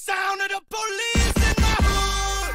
sound of the police in my hood.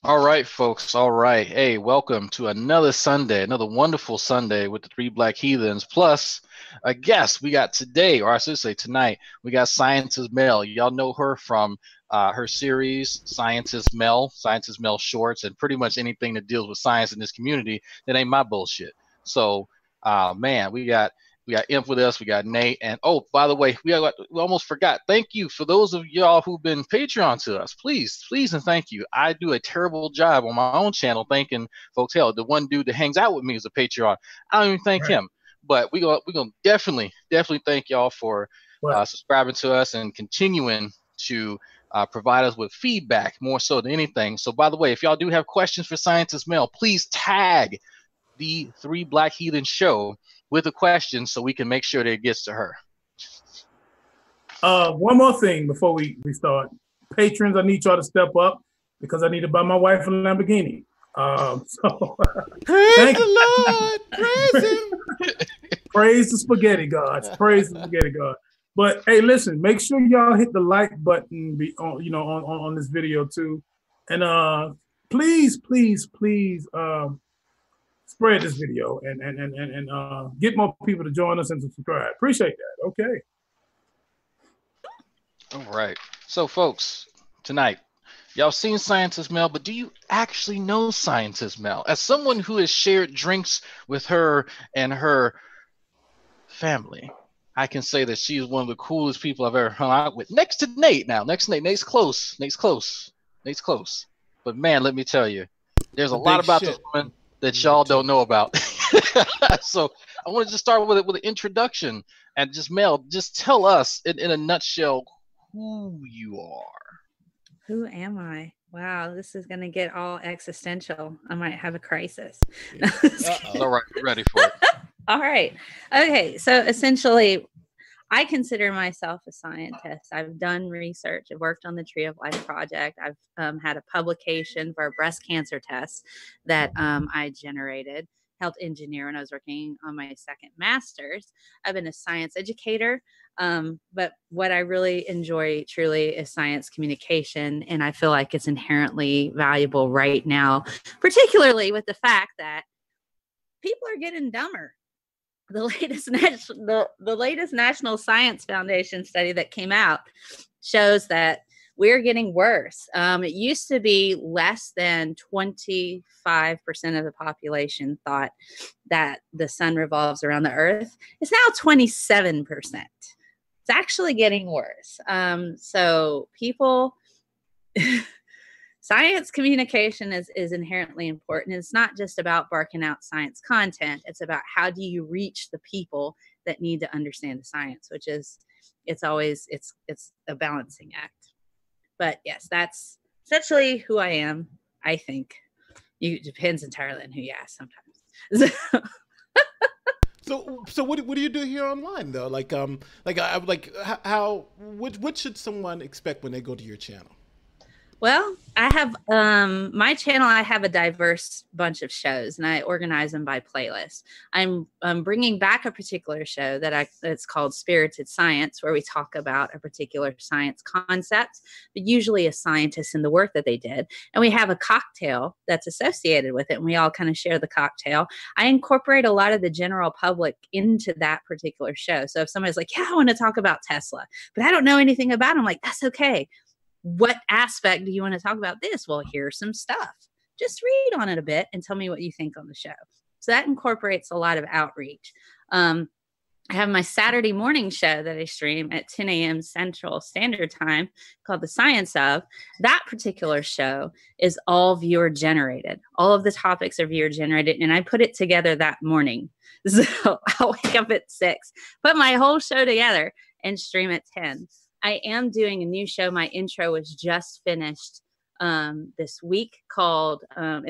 All right, folks. All right. Hey, welcome to another Sunday, another wonderful Sunday with the Three Black Heathens. Plus, a guest we got today, or I should say tonight, we got Scientist Mel. Y'all know her from her series, Scientist Mel Shorts, and pretty much anything that deals with science in this community that ain't my bullshit. So, man, we got Imp with us. We got Nate. And oh, by the way, we almost forgot. Thank you for those of y'all who've been Patreon to us. Please, and thank you. I do a terrible job on my own channel thanking folks. Hell, the one dude that hangs out with me is a Patreon. I don't even thank him. But we're gonna definitely thank y'all for subscribing to us and continuing to provide us with feedback more so than anything. So by the way, if y'all do have questions for Scientist Mel, please tag the Three Black Heathen Show with a question so we can make sure that it gets to her. One more thing before we start. Patrons, I need y'all to step up because I need to buy my wife a Lamborghini. So praise the Lord, praise him. Praise the spaghetti gods. Praise the spaghetti god. But hey, listen, make sure y'all hit the like button on this video too. And please spread this video and get more people to join us and subscribe. Appreciate that. Okay. All right. So, folks, tonight, y'all seen Scientist Mel, but do you actually know Scientist Mel? As someone who has shared drinks with her and her family, I can say that she is one of the coolest people I've ever hung out with. Next to Nate now. Nate's close. But man, let me tell you, there's a lot about this woman that y'all don't know about. So I want to just start with an introduction, and just Mel, just tell us in a nutshell who you are. Who am I? Wow, this is going to get all existential. I might have a crisis. All right, we're ready for it. All right. Okay, so essentially, I consider myself a scientist. I've done research. I've worked on the Tree of Life project. I've had a publication for a breast cancer test that I generated. Health engineer when I was working on my second master's. I've been a science educator, but what I really enjoy truly is science communication, and I feel like it's inherently valuable right now, particularly with the fact that people are getting dumber. The latest National Science Foundation study that came out shows that we're getting worse. It used to be less than 25% of the population thought that the sun revolves around the earth. It's now 27%. It's actually getting worse. So people, science communication is inherently important. It's not just about barking out science content. It's about how do you reach the people that need to understand the science, which is, it's a balancing act. But yes, that's essentially who I am, I think. It depends entirely on who you ask sometimes. So what do you do here online though? What should someone expect when they go to your channel? Well, I have my channel. I have a diverse bunch of shows, and I organize them by playlist. I'm bringing back a particular show that's called Spirited Science, where we talk about a particular science concept, but usually a scientist and the work that they did. And we have a cocktail that's associated with it, and we all kind of share the cocktail. I incorporate a lot of the general public into that particular show. So if somebody's like, "Yeah, I want to talk about Tesla, but I don't know anything about him," like, that's okay. What aspect do you want to talk about this? Well, here's some stuff. Just read on it a bit and tell me what you think on the show. So that incorporates a lot of outreach. I have my Saturday morning show that I stream at 10 a.m. Central Standard Time called The Science Of. That particular show is all viewer generated. All of the topics are viewer generated, and I put it together that morning. So I'll wake up at 6, put my whole show together, and stream at 10. I am doing a new show. My intro was just finished this week and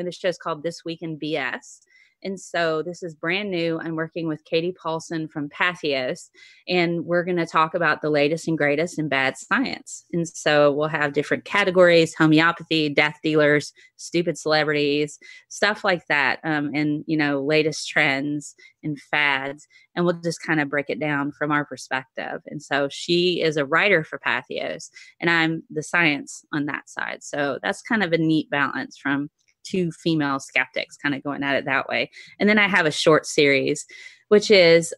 the show is called This Week in BS. And so this is brand new. I'm working with Katie Paulson from Pathos, and we're going to talk about the latest and greatest in bad science. And so we'll have different categories: homeopathy, death dealers, stupid celebrities, stuff like that. And, latest trends and fads. And we'll just kind of break it down from our perspective. And so she is a writer for Pathos, and I'm the science on that side. So that's kind of a neat balance from two female skeptics kind of going at it that way. And then I have a short series, which is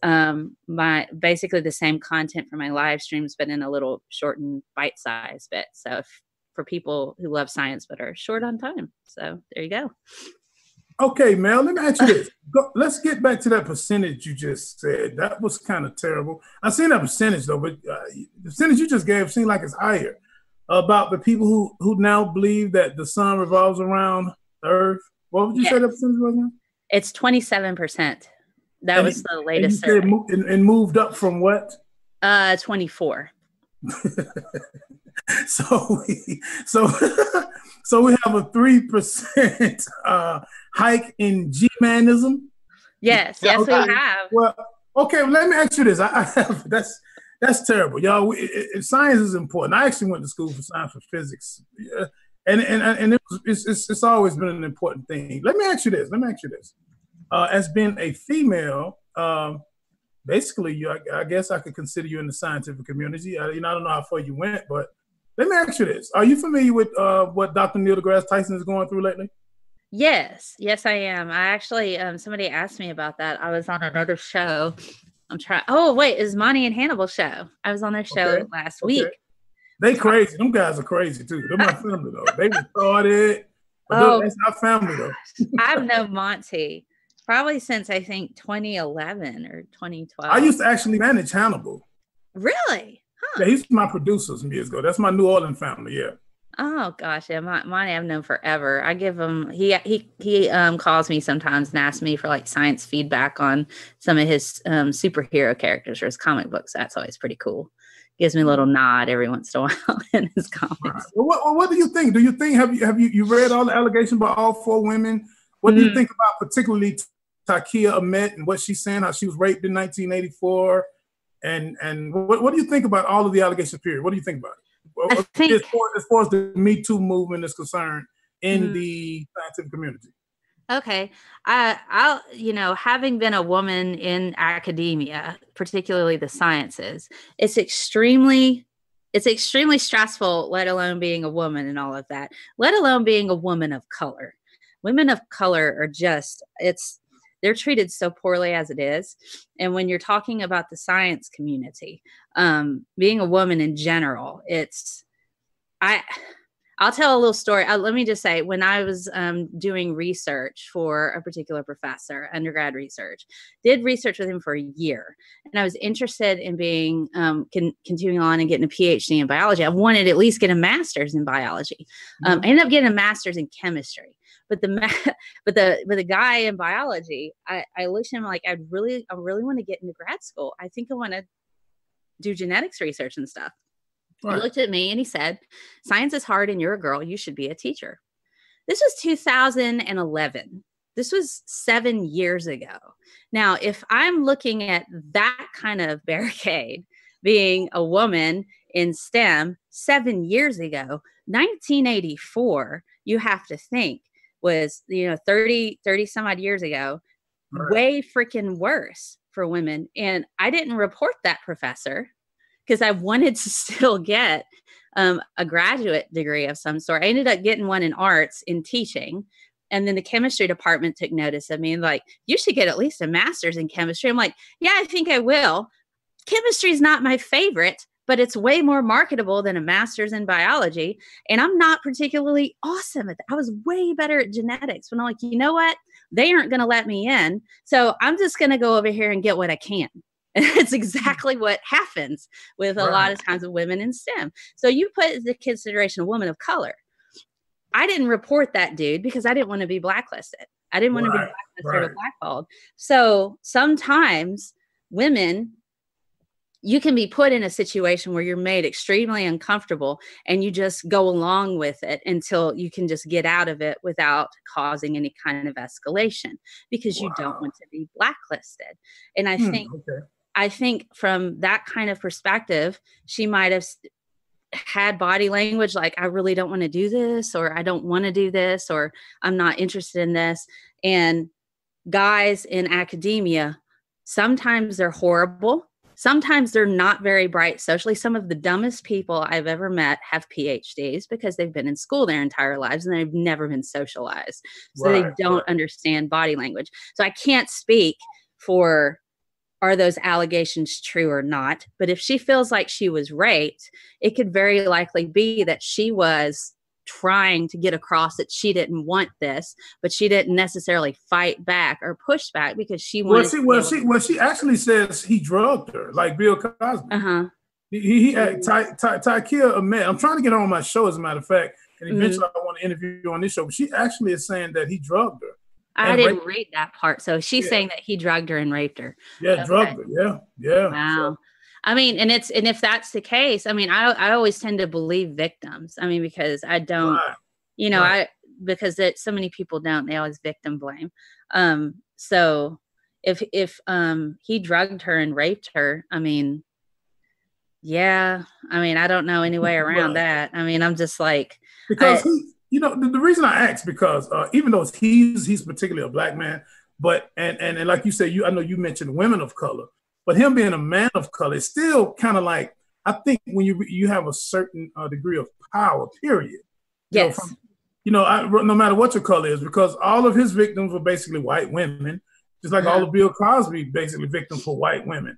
basically the same content for my live streams, but in a little shortened bite-sized bit. So for people who love science but are short on time. So there you go. Okay, Mel, let me ask you this. Let's get back to that percentage you just said. That was kind of terrible. I seen that percentage though, but the percentage you just gave seemed like it's higher about the people who now believe that the sun revolves around the earth. What would you say that percentage was now? It's 27%. That was the latest survey. And moved up from what? 24. So we have a 3% hike in G-manism. Yes, we have. Well, okay, let me ask you this. I have that's terrible, y'all. Science is important. I actually went to school for science for physics, and it's always been an important thing. Let me ask you this. As being a female, basically, I guess I could consider you in the scientific community. I don't know how far you went, but let me ask you this. Are you familiar with what Dr. Neil deGrasse Tyson is going through lately? Yes, I am. I actually, somebody asked me about that. I was on another show. Is Monty and Hannibal show. I was on their show last week. They crazy. Them guys are crazy too. They're my family though. They retarded. That's our family though. I've known Monty probably since I think 2011 or 2012. I used to actually manage Hannibal. Really? Huh. Yeah, he's my producer some years ago. That's my New Orleans family. Yeah. Oh gosh, yeah, Monty I've known forever. I give him he calls me sometimes and asks me for like science feedback on some of his superhero characters or his comic books. That's always pretty cool. Gives me a little nod every once in a while in his comics. Right. Well, what do you think? Do you think have you read all the allegations about all 4 women? What do you think about particularly Takia Ahmed and what she's saying, how she was raped in 1984? And what do you think about all of the allegations period? What do you think about it? As far as the Me Too movement is concerned in the scientific community. Okay. I'll having been a woman in academia, particularly the sciences, it's extremely stressful, let alone being a woman and all of that, let alone being a woman of color. Women of color are they're treated so poorly as it is. And when you're talking about the science community, being a woman in general, I'll tell a little story. Let me just say, when I was doing research for a particular professor, undergrad research, did research with him for a year. And I was interested in being, continuing on and getting a PhD in biology. I wanted to at least get a master's in biology. I ended up getting a master's in chemistry. But the guy in biology, I looked at him like, I really want to get into grad school. I think I want to do genetics research and stuff. Right. He looked at me and he said, "Science is hard and you're a girl. You should be a teacher." This was 2011. This was 7 years ago. Now, if I'm looking at that kind of barricade, being a woman in STEM, 7 years ago. 1984, you have to think, was, 30 some odd years ago, way freaking worse for women. And I didn't report that professor because I wanted to still get a graduate degree of some sort. I ended up getting one in arts in teaching. And then the chemistry department took notice of me and like, you should get at least a master's in chemistry. I'm like, yeah, I think I will. Chemistry is not my favorite, but it's way more marketable than a master's in biology. And I'm not particularly awesome at that. I was way better at genetics when I'm like, you know what? They aren't going to let me in. So I'm just going to go over here and get what I can. And it's exactly what happens with a lot of times with women in STEM. So you put into consideration a woman of color. I didn't report that dude because I didn't want to be blacklisted. I didn't want to be blacklisted or blackballed. So sometimes women, you can be put in a situation where you're made extremely uncomfortable and you just go along with it until you can just get out of it without causing any kind of escalation because you don't want to be blacklisted. And I think from that kind of perspective, she might have had body language like, I really don't want to do this, or I don't want to do this, or I'm not interested in this. And guys in academia, sometimes they're horrible. Sometimes they're not very bright socially. Some of the dumbest people I've ever met have PhDs because they've been in school their entire lives and they've never been socialized. So they don't understand body language. So I can't speak for, are those allegations true or not? But if she feels like she was raped, it could very likely be that she was trying to get across that she didn't want this, but she didn't necessarily fight back or push back because she wanted. She actually says he drugged her, like Bill Cosby. Tykia Ahmed. I'm trying to get her on my show, as a matter of fact, and eventually I want to interview you on this show. But she actually is saying that he drugged her. I didn't read that part. So she's saying that he drugged her and raped her. Yeah, drugged her. Yeah. Wow. So. I mean, and if that's the case, I mean, I always tend to believe victims. I mean, because I don't, because so many people don't, they always victim blame. So if he drugged her and raped her, I mean, I don't know any way around that. I mean, I'm just like, because the reason I ask, because even though he's particularly a black man, but and like you said, I know you mentioned women of color, but him being a man of color is still kind of like, I think when you have a certain degree of power, period. Yes. No matter what your color is, because all of his victims were basically white women, just like all of Bill Cosby basically victims for white women.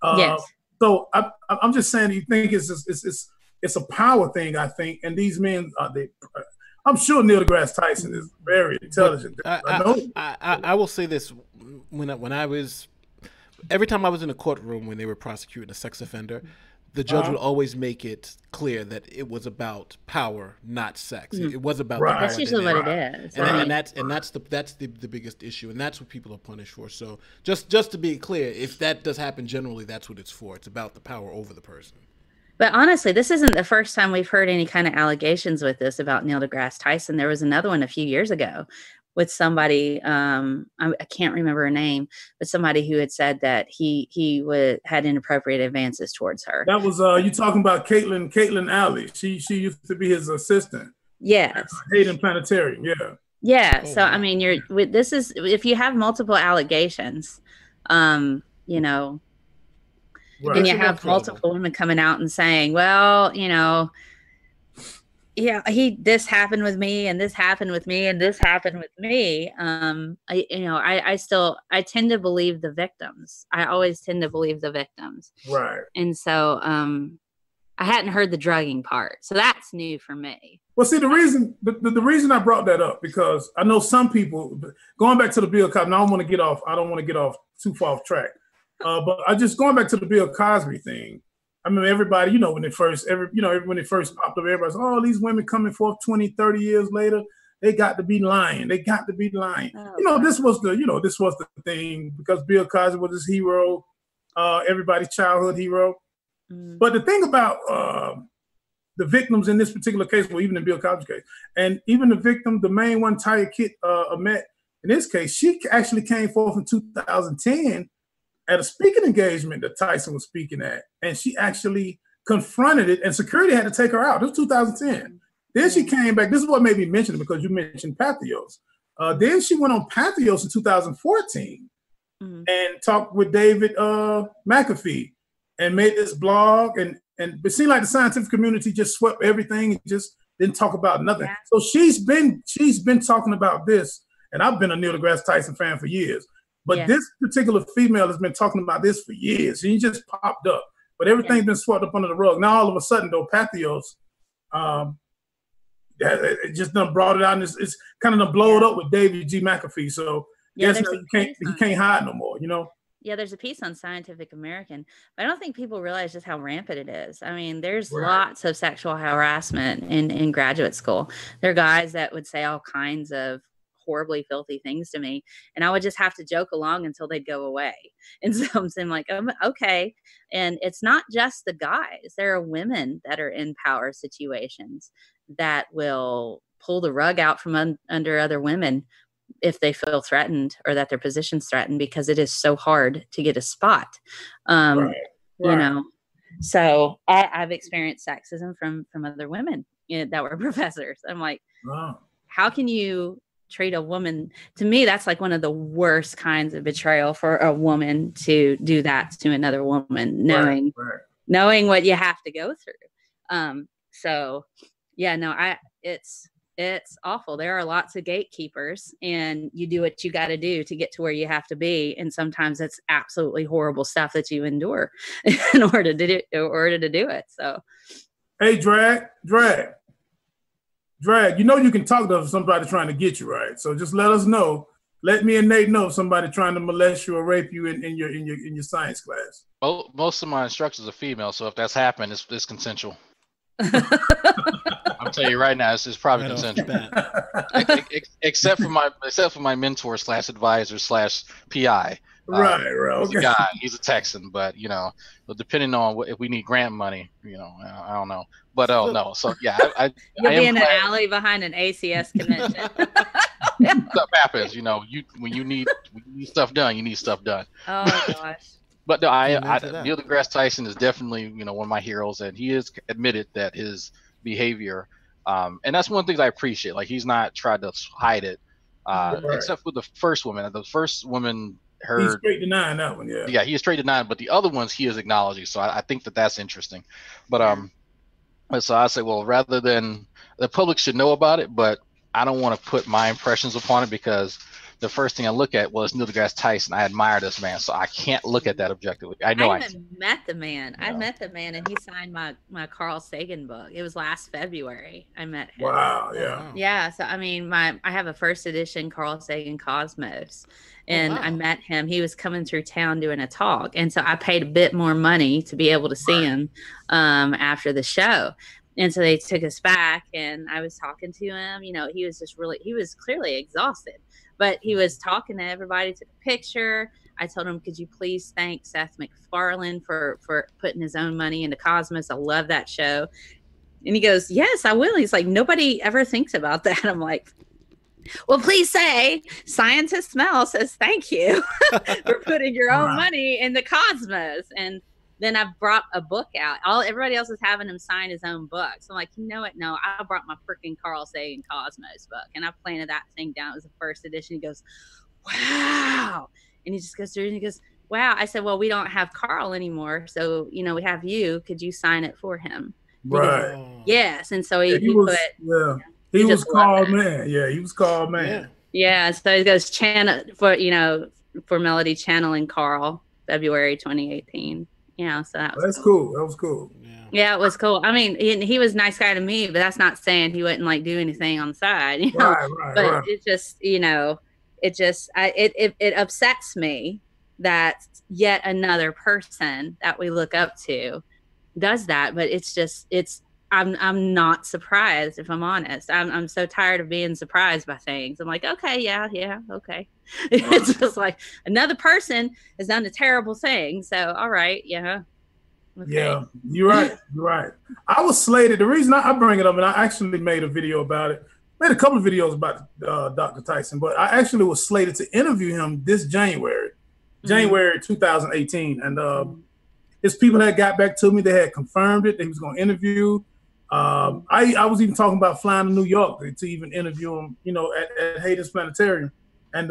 Yes. So I'm just saying, you think it's a power thing, I think, and these men I'm sure Neil deGrasse Tyson is very intelligent. I will say this: when I was, every time I was in a courtroom when they were prosecuting a sex offender, the judge would always make it clear that it was about power, not sex. It was about the power. That's usually what it is. And that's the biggest issue, and that's what people are punished for. So just to be clear, if that does happen generally, that's what it's for. It's about the power over the person. But honestly, this isn't the first time we've heard any kind of allegations with this about Neil deGrasse Tyson. There was another one a few years ago with somebody, I can't remember her name, but somebody who had said that he had inappropriate advances towards her. That was you talking about Caitlin Alley. She used to be his assistant. Yes. Hayden Planetarium. Yeah. Yeah. So I mean, if you have multiple allegations, Right. And you have multiple women coming out and saying, well, this happened with me and this happened with me and this happened with me. I tend to believe the victims. I always tend to believe the victims. Right. And so I hadn't heard the drugging part. So that's new for me. Well, see, the reason I brought that up, because I know some people, going back to the Bill Cosby, I don't want to get off too far off track. But I just going back to the Bill Cosby thing. I mean, everybody, when it first popped up, everybody said, oh, these women coming forth 20, 30 years later, they got to be lying. They got to be lying. Oh, this was the thing, because Bill Cosby was his hero, everybody's childhood hero. Mm. But the thing about the victims in this particular case, well, even in Bill Cosby's case, and even the victim, the main one, Tykia Ahmed, in this case, she actually came forth in 2010 at a speaking engagement that Tyson was speaking at. And she actually confronted it, and security had to take her out. This was 2010. Then she came back. This is what made me mention it, because you mentioned Pathos. Then she went on Pathos in 2014 and talked with David McAfee and made this blog. And it seemed like the scientific community just swept everything and just didn't talk about nothing. Yeah. So she's been talking about this, and I've been a Neil deGrasse Tyson fan for years. But this particular female has been talking about this for years. She just popped up, but everything's been swept up under the rug. Now all of a sudden, though, Pathos, it just done brought it out, and it's kind of done blowed up with David G. McAfee. So yes, he can't hide no more, you know. Yeah, there's a piece on Scientific American, but I don't think people realize just how rampant it is. I mean, there's lots of sexual harassment in graduate school. There are guys that would say all kinds of horribly filthy things to me, and I would just have to joke along until they'd go away. And so I'm like, okay. And it's not just the guys. There are women that are in power situations that will pull the rug out from under other women if they feel threatened or that their position's threatened, because it is so hard to get a spot. You know, so I've experienced sexism from other women that were professors. I'm like, how can you treat a woman? To me, that's like one of the worst kinds of betrayal for a woman to do that to another woman, knowing what you have to go through. So yeah, no, it's awful. There are lots of gatekeepers, and you do what you got to do to get to where you have to be. And sometimes it's absolutely horrible stuff that you endure in order to do it. So, hey, drag. You know you can talk to somebody trying to get you, right? So just let us know. Let me and Nate know if somebody trying to molest you or rape you in your science class. Well, most of my instructors are female, so if that's happened, it's consensual. I'll tell you right now, it's probably consensual. except for my mentor / advisor / PI. Right. He's a guy. He's a Texan, but you know, depending on if we need grant money, you know, I don't know. But no. So yeah, you'll be in an alley behind an ACS convention. Stuff happens, you know. When you need stuff done, you need stuff done. Oh gosh. But no, Neil deGrasse Tyson is definitely, you know, one of my heroes, and he has admitted that his behavior, and that's one of the things I appreciate. Like, he's not tried to hide it, except for the first woman. The first woman heard. He's straight denying that one, yeah. Yeah, he is straight denying, but the other ones he is acknowledging. So I think that's interesting. But so I say, well, rather than the public should know about it, but I don't want to put my impressions upon it, because the first thing I look at was Neil deGrasse Tyson. I admire this man, so I can't look at that objectively. I met the man. Yeah. I met the man, and he signed my Carl Sagan book. It was last February. I met him. Wow, yeah. Yeah, so I mean, I have a first edition Carl Sagan Cosmos, and I met him. He was coming through town doing a talk, and so I paid a bit more money to be able to see him after the show. And so they took us back, and I was talking to him. You know, he was clearly exhausted, but he was talking to everybody, took a picture. I told him, could you please thank Seth MacFarlane for putting his own money into Cosmos? I love that show. And he goes, yes, I will. He's like, nobody ever thinks about that. I'm like, well, please say Scientist Mel says thank you for putting your own money in the Cosmos. And then I brought a book out. Everybody else was having him sign his own book. So I'm like, you know what? No, I brought my freaking Carl Sagan Cosmos book, and I planted that thing down. It was the first edition. He goes, wow. And he just goes through and he goes, wow. I said, well, we don't have Carl anymore. So, you know, we have you. Could you sign it for him? Right. Goes, yes. And so he was called man. Yeah, he was called man. Yeah. So he goes for Melody channeling Carl, February 2018. Yeah, so that was cool. That was cool. Yeah, it was cool. I mean, he was a nice guy to me, but that's not saying he wouldn't like do anything on the side, you know. But it just, you know, it upsets me that yet another person that we look up to does that. But I'm not surprised, if I'm honest. I'm so tired of being surprised by things. I'm like, okay, yeah, okay. It's just like another person has done a terrible thing. So, all right, yeah. Okay. Yeah, you're right. I was slated. The reason I bring it up, and I actually made a video about it. Made a couple of videos about Dr. Tyson, but I actually was slated to interview him this January 2018, and his people had got back to me. They had confirmed it. They was going to interview. I was even talking about flying to New York to even interview him, you know, at Hayden's Planetarium. And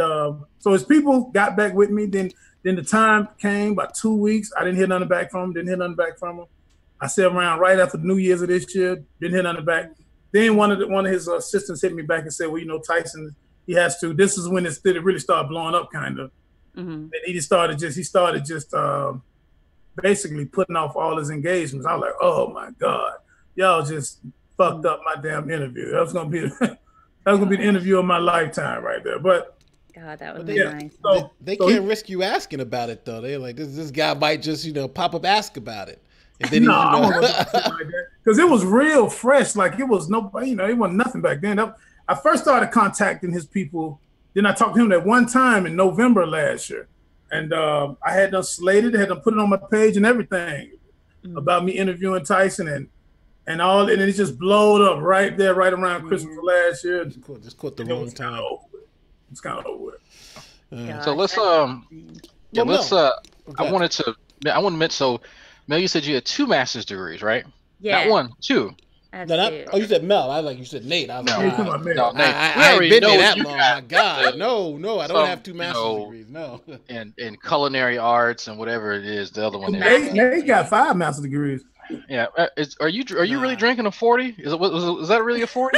so his people got back with me. Then the time came, about 2 weeks. I didn't hear nothing back from him. I said around right after New Year's of this year, didn't hear nothing back. Then one of his assistants hit me back and said, well, you know, Tyson, he has to. This is when it really started blowing up, kind of. Mm-hmm. And he started just basically putting off all his engagements. I was like, oh my God, y'all just fucked up my damn interview. That was gonna be the interview of my lifetime right there. But God, that would be nice. So, they can't risk you asking about it though. They're like, this guy might just, you know, pop up ask about it. And then because it was real fresh. Like it was nobody, you know, it wasn't nothing back then. I first started contacting his people. Then I talked to him that one time in November last year. And I had them slated, had them put it on my page and everything about me interviewing Tyson and all, and it just blowed up right there, right around Christmas of last year. Just caught the wrong time. It's kind of over with. So let's I wanted to mention. So Mel, you said you had 2 master's degrees, right? Yeah. Not 1, 2. You said Mel. I like you said Nate. I was like, no, Nate. I ain't been there that long. My God, no, I don't have 2 master's degrees. No. And culinary arts and whatever it is, the other one. Nate got 5 master's degrees. Yeah. Are you really drinking a 40? Is that really a 40?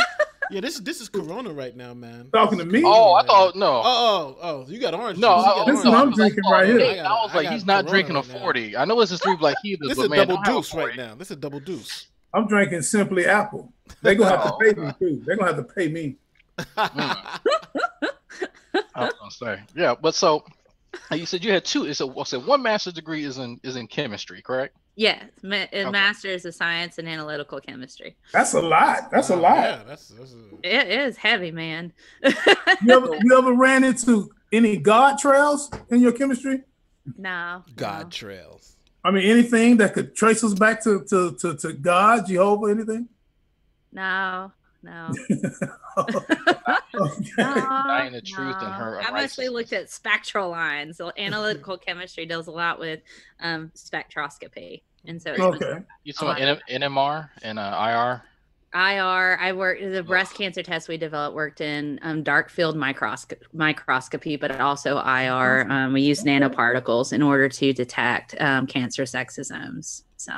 Yeah, this is Corona right now, man. Talking to me? Oh, I thought no. Oh, you got orange. No, this is what I'm drinking right here. I was like, he's not drinking a 40. I know this is 3 Black Heathens, this but is man, double deuce right now. This is a double deuce. I'm drinking Simply Apple. They're gonna have to pay me too. They're gonna have to pay me. I was gonna say, yeah, but so you said you had 2. So 1 master's degree is in chemistry, correct? Yeah, master's of science and analytical chemistry. That's a lot. Yeah, It is heavy, man. you ever ran into any God trails in your chemistry? No. God trails. I mean, anything that could trace us back to God, Jehovah, anything? No. Dying the truth in her. I mostly looked at spectral lines. So analytical chemistry deals a lot with spectroscopy, and so it's You talking about NMR and IR? IR. I worked the breast cancer test we developed worked in dark field microscopy, but also IR. We use nanoparticles in order to detect cancerous exosomes. So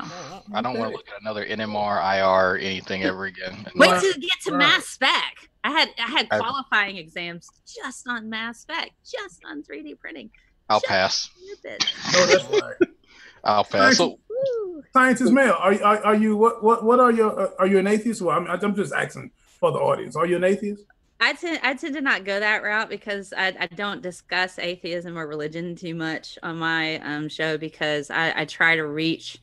I don't want to look at another NMR, IR, anything ever again. Wait till you get to mass spec. I had qualifying exams just on mass spec, just on 3D printing. I'll pass. No, that's right. I'll pass. So, Scientist Mel, are you what are your are you an atheist? Well, I'm just asking for the audience. Are you an atheist? I tend to not go that route because I don't discuss atheism or religion too much on my show because I try to reach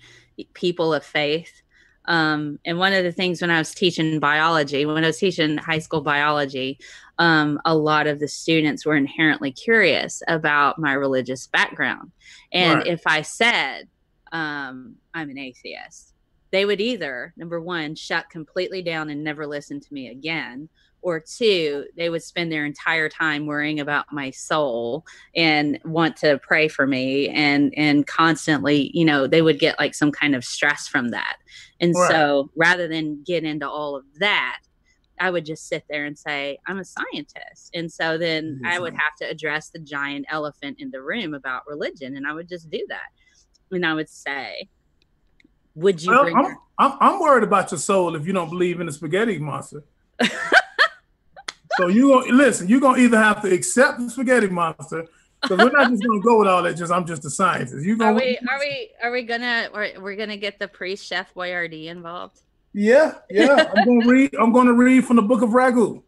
people of faith. And one of the things when I was teaching high school biology, a lot of the students were inherently curious about my religious background. And if I said, I'm an atheist, they would either, number one, shut completely down and never listen to me again, or 2, they would spend their entire time worrying about my soul and want to pray for me and constantly, you know, they would get like some kind of stress from that. And so rather than get into all of that, I would just sit there and say, I'm a scientist. And so then I would have to address the giant elephant in the room about religion. And I would just do that. And I would say, would you bring I'm worried about your soul if you don't believe in the spaghetti monster. So you're gonna either have to accept the spaghetti monster, because we're not just gonna go with all that. I'm just a scientist. We're gonna get the priest Chef Boyardee involved? Yeah. I'm gonna read from the Book of Ragu.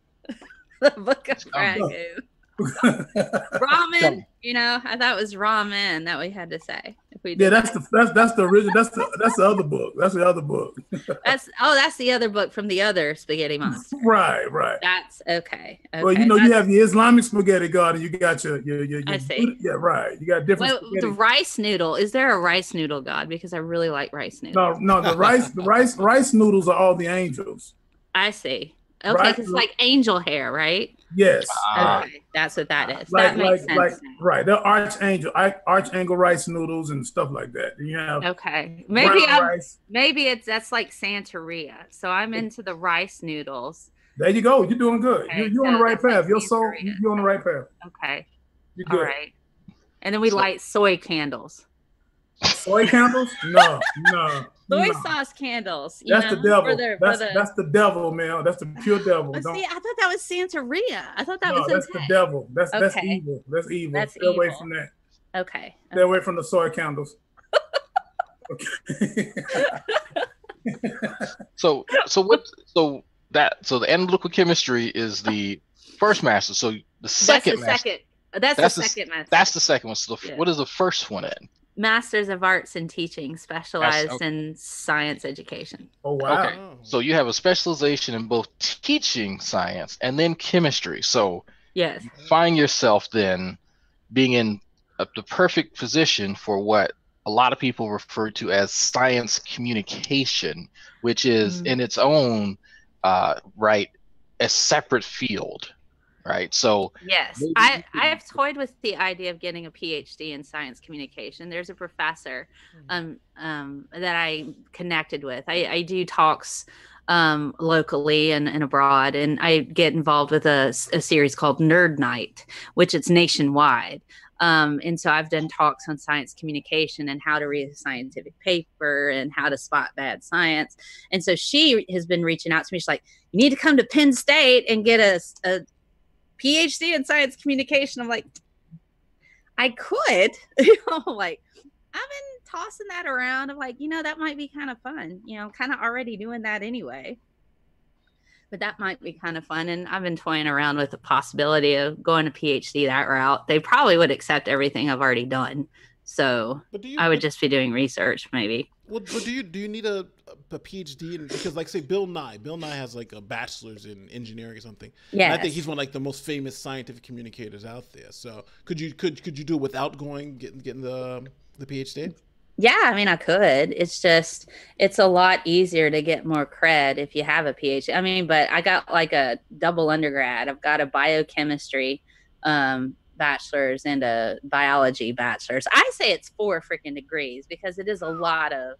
The Book of Ragu. Ramen, you know, I thought it was ramen that we had to say. That's the original. That's the other book. That's the other book. That's the other book from the other spaghetti monster. Right. That's okay. Well, you know, you have your Islamic spaghetti god, and you got your I see. Yeah, right. You got different. The rice noodle. Is there a rice noodle god? Because I really like rice noodles. No. The rice noodles are all the angels. I see. Okay, Right. because it's like angel hair, right? Yes. Okay, that's what that is. Like That makes sense. right. They're archangel rice noodles and stuff like that. You have Okay, brown rice. maybe that's like Santeria. So I'm into the rice noodles. There you go. You're doing good. Okay, You're on the so right that's like path. Your soul, Santeria. you're on the right path. Okay, You're all good. right. And then we light soy candles. Soy candles? No. Soy no. sauce candles. That's the devil. That's That's the devil, man. That's the pure devil. But see, I thought that was Santeria. I thought that was that's okay. the devil. That's Okay. evil. That's evil. That's Stay away evil. from that. Okay. Stay away from the soy candles. Okay. So the analytical chemistry is the first master. So the second master. That's the second master. That's the second one. So Yeah. what is the first one in? Masters of Arts and Teaching, specialized in science education. Oh wow. Okay. So you have a specialization in both teaching science and then chemistry. So Yes. you find yourself then being in the perfect position for what a lot of people refer to as science communication, which is in its own right a separate field, right? So Yes, I've toyed with the idea of getting a PhD in science communication. There's a professor that I connected with. I do talks locally and abroad, and I get involved with a series called Nerd Night, which it's nationwide. And so I've done talks on science communication and how to read a scientific paper and how to spot bad science. And so she has been reaching out to me. She's like, you need to come to Penn State and get a PhD in science communication. I'm like, I could, like, I've been tossing that around. I'm like, that might be kind of fun, kind of already doing that anyway. But that might be kind of fun. And I've been toying around with the possibility of going to PhD that route. They probably would accept everything I've already done. So I would just be doing research maybe. Well, but do you need a PhD in, because like say Bill Nye has like a bachelor's in engineering or something. Yeah, I think he's one of like the most famous scientific communicators out there. So could you do it without getting the PhD? Yeah, I mean, I could. It's a lot easier to get more cred if you have a PhD. I mean, but I got like a double undergrad. I've got a biochemistry bachelor's and a biology bachelor's. I say it's 4 freaking degrees because it is a lot of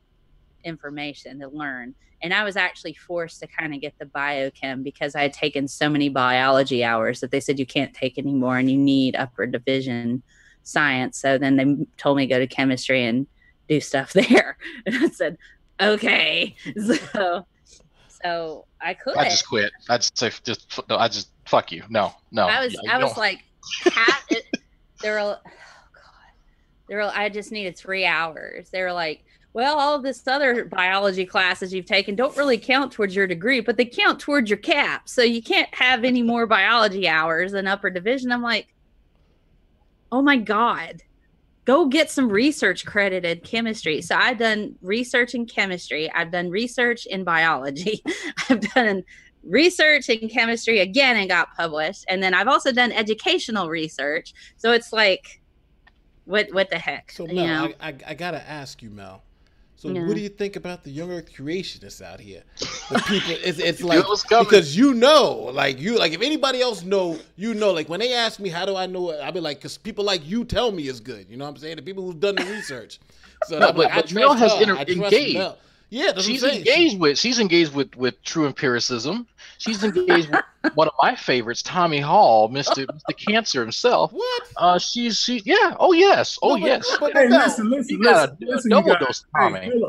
information to learn. And I was actually forced to kind of get the biochem because I had taken so many biology hours that they said you can't take anymore and you need upper division science. So then they told me to go to chemistry and do stuff there. And I said, okay. So I could. I just quit. I just say fuck you. No. I was like, I just needed 3 hours. They were like, well, all of this other biology classes you've taken don't really count towards your degree, but they count towards your cap. So you can't have any more biology hours than upper division. I'm like, oh my God, go get some research credit in chemistry. So I've done research in chemistry. I've done research in biology. I've done research in chemistry again and got published. And then I've also done educational research. So it's like, what the heck? So Mel, I gotta ask you, Mel. So what do you think about the young Earth creationists out here? The people, it's like, because like if anybody else like when they ask me how do I know it, I'll be like, because people like you tell me it's good. You know what I'm saying? The people who've done the research. So no, but Mel has engaged. Mel. Yeah, she's engaged with true empiricism. She's engaged with one of my favorites, Tommy Hall, Mr. Cancer himself. What? She's yeah. Oh yes. Oh no, yes. But hey, listen, double dose, Tommy. Hey,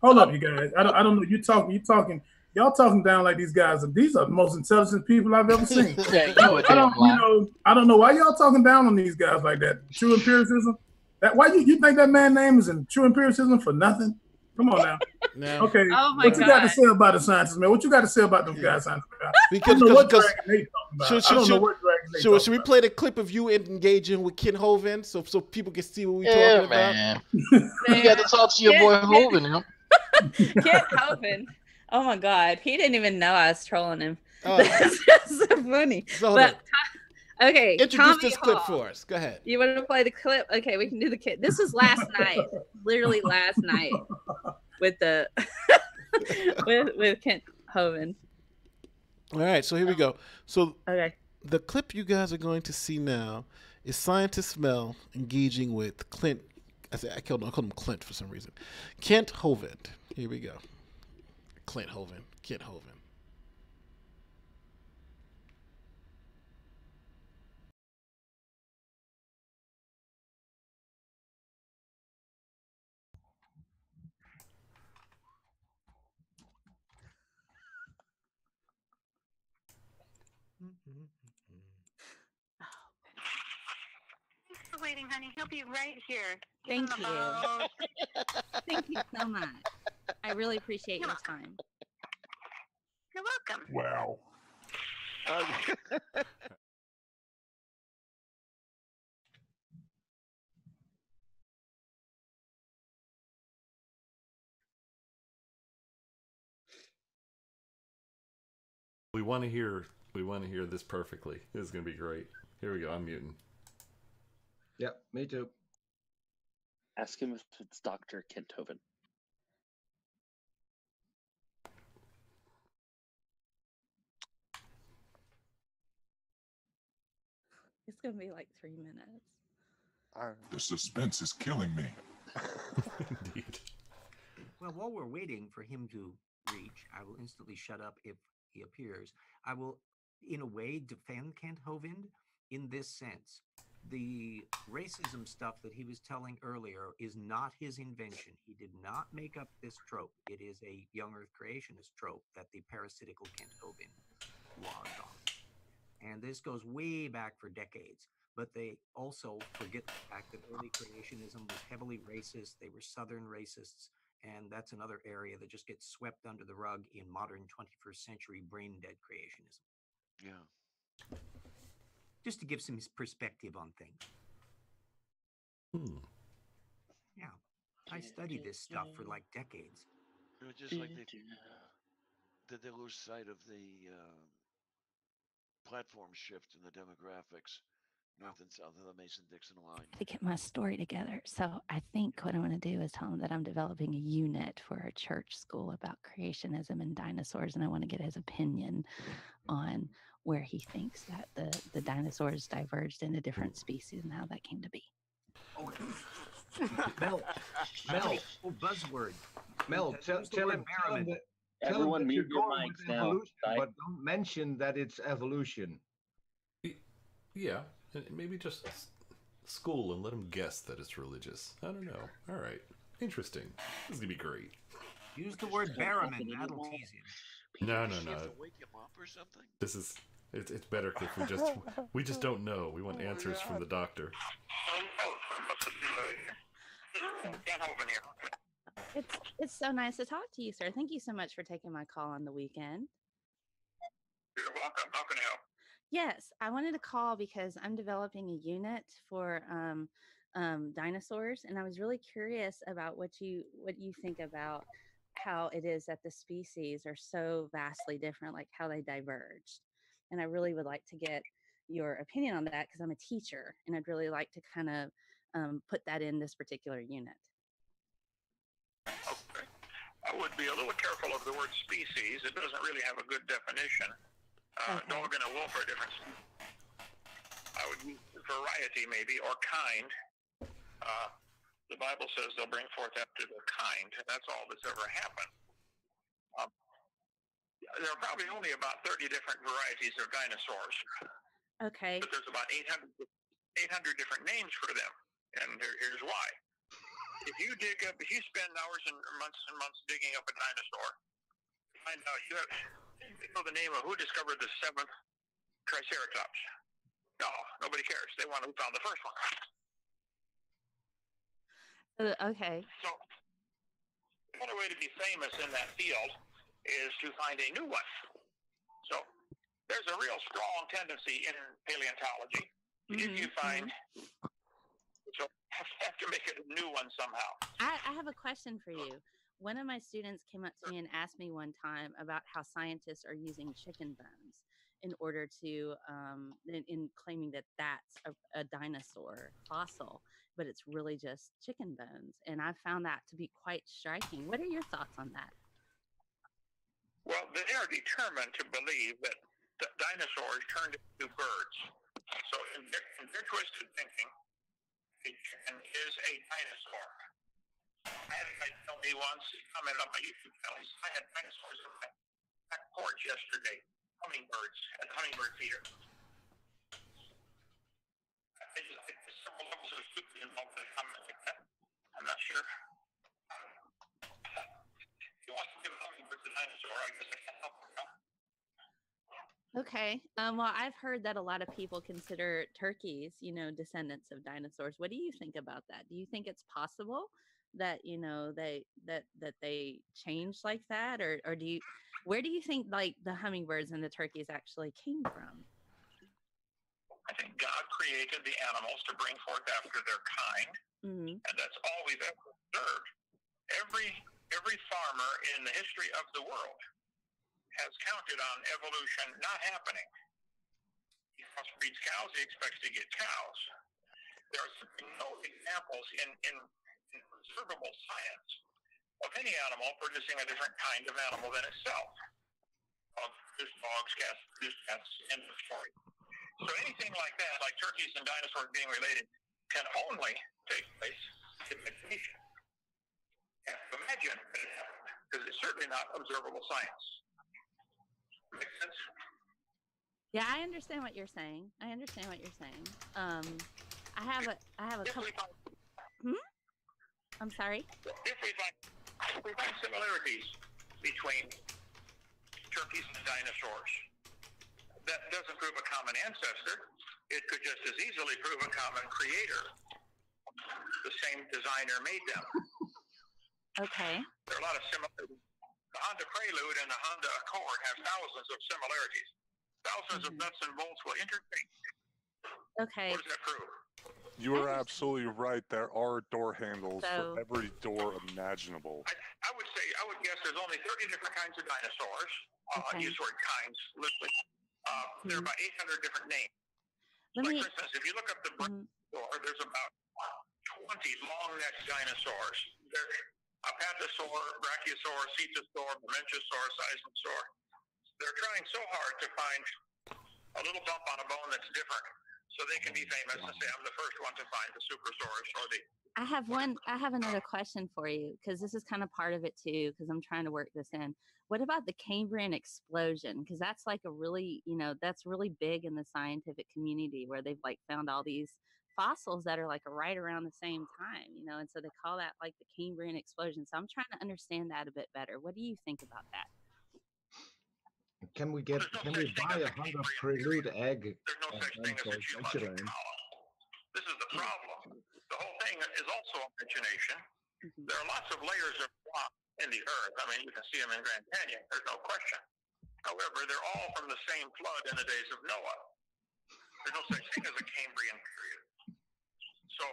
hold up, you guys. I don't know. Y'all talking down like these guys. These are the most intelligent people I've ever seen. I don't know why y'all talking down on these guys like that. True empiricism. Why you think that man's name is in True Empiricism for nothing? Come on now. No. Okay. Oh my what you got to say about the scientists, man? What you got to say about those guys? Because should we play the clip of you engaging with Ken Hovind so people can see what we're talking about? You got to talk to your boy Hovind. Ken Hovind. Oh my God, he didn't even know I was trolling him. That's just so funny. Okay, introduce this clip for us. Go ahead. You want to play the clip? Okay, we can do the clip. This was last night, literally last night, with the with Kent Hovind. All right, so here we go. So Okay. the clip you guys are going to see now is Scientist Mel engaging with Clint. I called him Clint for some reason. Kent Hovind. Here we go. Clint Hovind. Kent Hovind. Thanks for waiting, honey. He'll be right here. Thank you. Thank you so much. I really appreciate your time. You're welcome. Wow. We want to hear this perfectly. This is gonna be great. Here we go. I'm muting. Yep, me too. Ask him if it's Dr. Kenthoven. It's gonna be like 3 minutes. The suspense is killing me. Indeed. Well, while we're waiting for him to reach, I will instantly shut up if he appears. I will, in a way, defend Kent Hovind in this sense. The racism stuff that he was telling earlier is not his invention. He did not make up this trope. It is a young Earth creationist trope that the parasitical Kent Hovind logged on. And this goes way back for decades. But they also forget the fact that early creationism was heavily racist. They were Southern racists. And that's another area that just gets swept under the rug in modern 21st century brain dead creationism. Yeah. Just to give some perspective on things. Yeah. I studied this stuff for like decades. It was just like they lose sight of the platform shift in the demographics north and south of the Mason-Dixon line. To get my story together. So I think what I'm going to do is tell him that I'm developing a unit for a church school about creationism and dinosaurs, and I want to get his opinion on where he thinks that the dinosaurs diverged into different species and how that came to be. Oh, Mel, buzzword. Mel, tell him that. Everyone mute your mics now. But don't mention that it's evolution. Yeah, maybe just school and let him guess that it's religious. I don't know. All right, interesting. This is gonna be great. Use the word Barrowman. That'll tease him. No. Wake him up or something? This is it's better if we just don't know. We want answers from the doctor. It's so nice to talk to you, sir. Thank you so much for taking my call on the weekend. You're welcome. How can I help? Yes, I wanted to call because I'm developing a unit for dinosaurs, and I was really curious about what you think about how it is that the species are so vastly different, like how they diverged. And I really would like to get your opinion on that because I'm a teacher, and I'd really like to kind of put that in this particular unit. Okay. I would be a little careful of the word species. It doesn't really have a good definition. Dog and a wolf are different. I would use variety maybe, or kind. The Bible says they'll bring forth after their kind. That's all that's ever happened. There are probably only about 30 different varieties of dinosaurs. Okay. But there's about 800 different names for them. And here's why. If you spend hours and months digging up a dinosaur, find out you know the name of who discovered the 7th Triceratops. No, nobody cares. They want who found the first one. Okay. So the only way to be famous in that field is to find a new one. So there's a real strong tendency in paleontology. If you find, so have to make it a new one somehow. I have a question for you. One of my students came up to me and asked me one time about how scientists are using chicken bones in order to, in claiming that that's a dinosaur fossil, but it's really just chicken bones. And I found that to be quite striking. What are your thoughts on that? Well, they are determined to believe that dinosaurs turned into birds. So in their twisted thinking, a chicken is a dinosaur. I had a guy tell me once, he commented on my YouTube channel, he said, I had dinosaurs in my back porch yesterday, hummingbirds at the hummingbird feeder. There's several levels of stupid involved in a comment like that. I'm not sure. If you want to give hummingbirds a dinosaur, I guess I can't help it. No? Okay. Well, I've heard that a lot of people consider turkeys, descendants of dinosaurs. What do you think about that? Do you think it's possible that they changed like that, or where do you think like the hummingbirds and the turkeys actually came from? I think God created the animals to bring forth after their kind, and that's all we've ever observed. Every farmer in the history of the world has counted on evolution not happening. He breeds cows, he expects to get cows. There are simply no examples in observable science of any animal producing a different kind of animal than itself. There's dogs, cats, there's cats, end of story. So anything like that, like turkeys and dinosaurs being related, can only take place in imagination. You have to imagine that it happened, because it's certainly not observable science. Make sense? Yeah, I understand what you're saying. I have a couple. I'm sorry. If we find similarities between turkeys and dinosaurs, that doesn't prove a common ancestor. It could just as easily prove a common creator. The same designer made them. Okay. There are a lot of similarities. The Honda Prelude and the Honda Accord have thousands of similarities. Thousands of nuts and bolts will interchange. Okay. What does that prove? You are absolutely right. There are door handles for every door imaginable. I would guess there's only 30 different kinds of dinosaurs. Use the word kinds loosely. There are about 800 different names. For instance, if you look up the brachiosaur, there's about 20 long-necked dinosaurs. There's apatosaur, brachiosaur, cetosaur, mamenchosaur, seismosaur. They're trying so hard to find a little bump on a bone that's different, so they can be famous and say, I'm the first one to find the Supersaurus or the... I have another question for you, because this is kind of part of it too, because I'm trying to work this in. What about the Cambrian explosion? Because that's like a really, that's really big in the scientific community, where they've like found all these fossils that are like right around the same time, and so they call that like the Cambrian explosion. So I'm trying to understand that a bit better. What do you think about that? Can we buy a Honda Prelude egg? There's no such thing as a geologic column. This is the problem. The whole thing is also imagination. There are lots of layers of rock in the earth. I mean, you can see them in Grand Canyon. There's no question. However, they're all from the same flood in the days of Noah. There's no such thing as a Cambrian period. So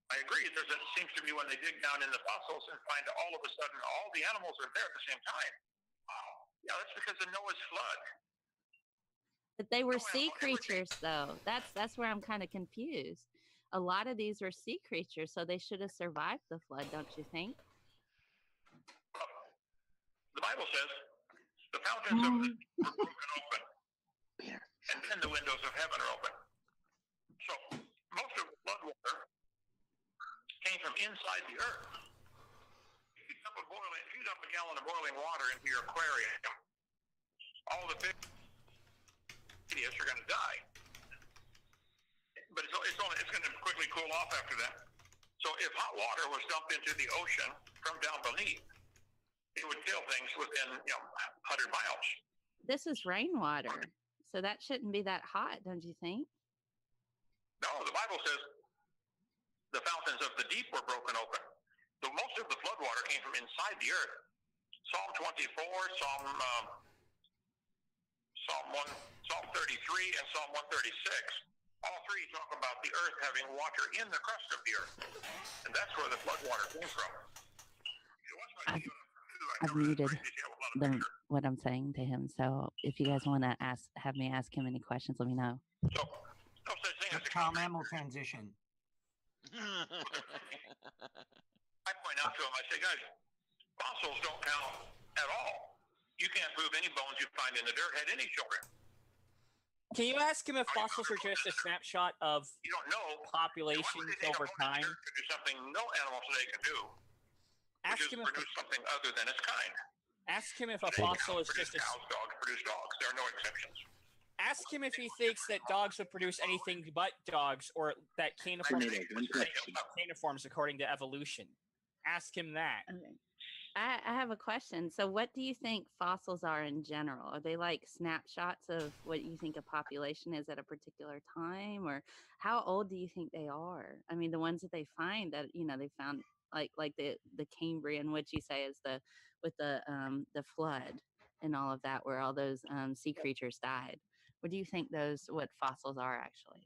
I agree. There seems to be when they dig down in the fossils and find all of a sudden all the animals are there at the same time. Wow. Yeah, that's because of Noah's flood. But they were sea creatures, though. That's where I'm kind of confused. A lot of these were sea creatures, so they should have survived the flood, don't you think? The Bible says the fountains of the deep were broken open, and then the windows of heaven are open. So most of the flood water came from inside the earth. If you dump a gallon of boiling water into your aquarium, all the fish are going to die. But it's going to quickly cool off after that. So if hot water was dumped into the ocean from down beneath, it would kill things within 100 miles. This is rainwater, so that shouldn't be that hot, don't you think? No, the Bible says the fountains of the deep were broken open. So most of the flood water came from inside the earth. Psalm 24, Psalm 33, and Psalm 136. All three talk about the earth having water in the crust of the earth. And that's where the flood water came from. I've muted what I'm saying to him. So if you guys want to have me ask him any questions, let me know. So, no such thing as a Tom M will transition. I point out to him, I say, guys, fossils don't count at all. You can't prove any bones you find in the dirt had any children. Can you ask him if fossils are just a snapshot of You don't know populations over time? To do something no animal today can do, Ask which is him produce something other than its kind. Ask him if a fossil is just a... Cows, dogs produce dogs. There are no exceptions. Ask him if he thinks that dogs would produce anything but dogs, or that caniforms according to evolution. Ask him that. Okay. I have a question. So what do you think fossils are in general? Are they like snapshots of what you think a population is at a particular time? Or how old do you think they are? I mean, the ones that they find that, they found like the Cambrian, which you say is with the flood and all of that, where all those sea creatures died. What do you think what fossils are actually?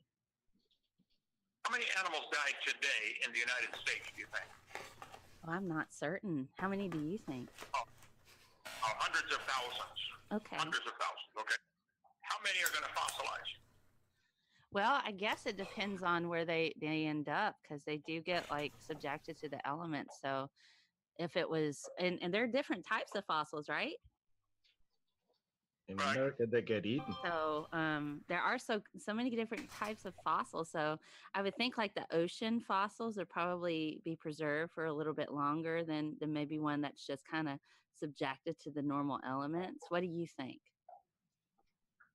How many animals died today in the United States, do you think? Oh, I'm not certain. How many do you think? Hundreds of thousands. Okay. Hundreds of thousands, okay. How many are going to fossilize? Well, I guess it depends on where they end up, because they do get subjected to the elements. So if it was, and there are different types of fossils, right? In America, they get eaten. So there are so many different types of fossils. So I would think the ocean fossils would probably be preserved for a little bit longer than maybe one that's just kind of subjected to the normal elements. What do you think?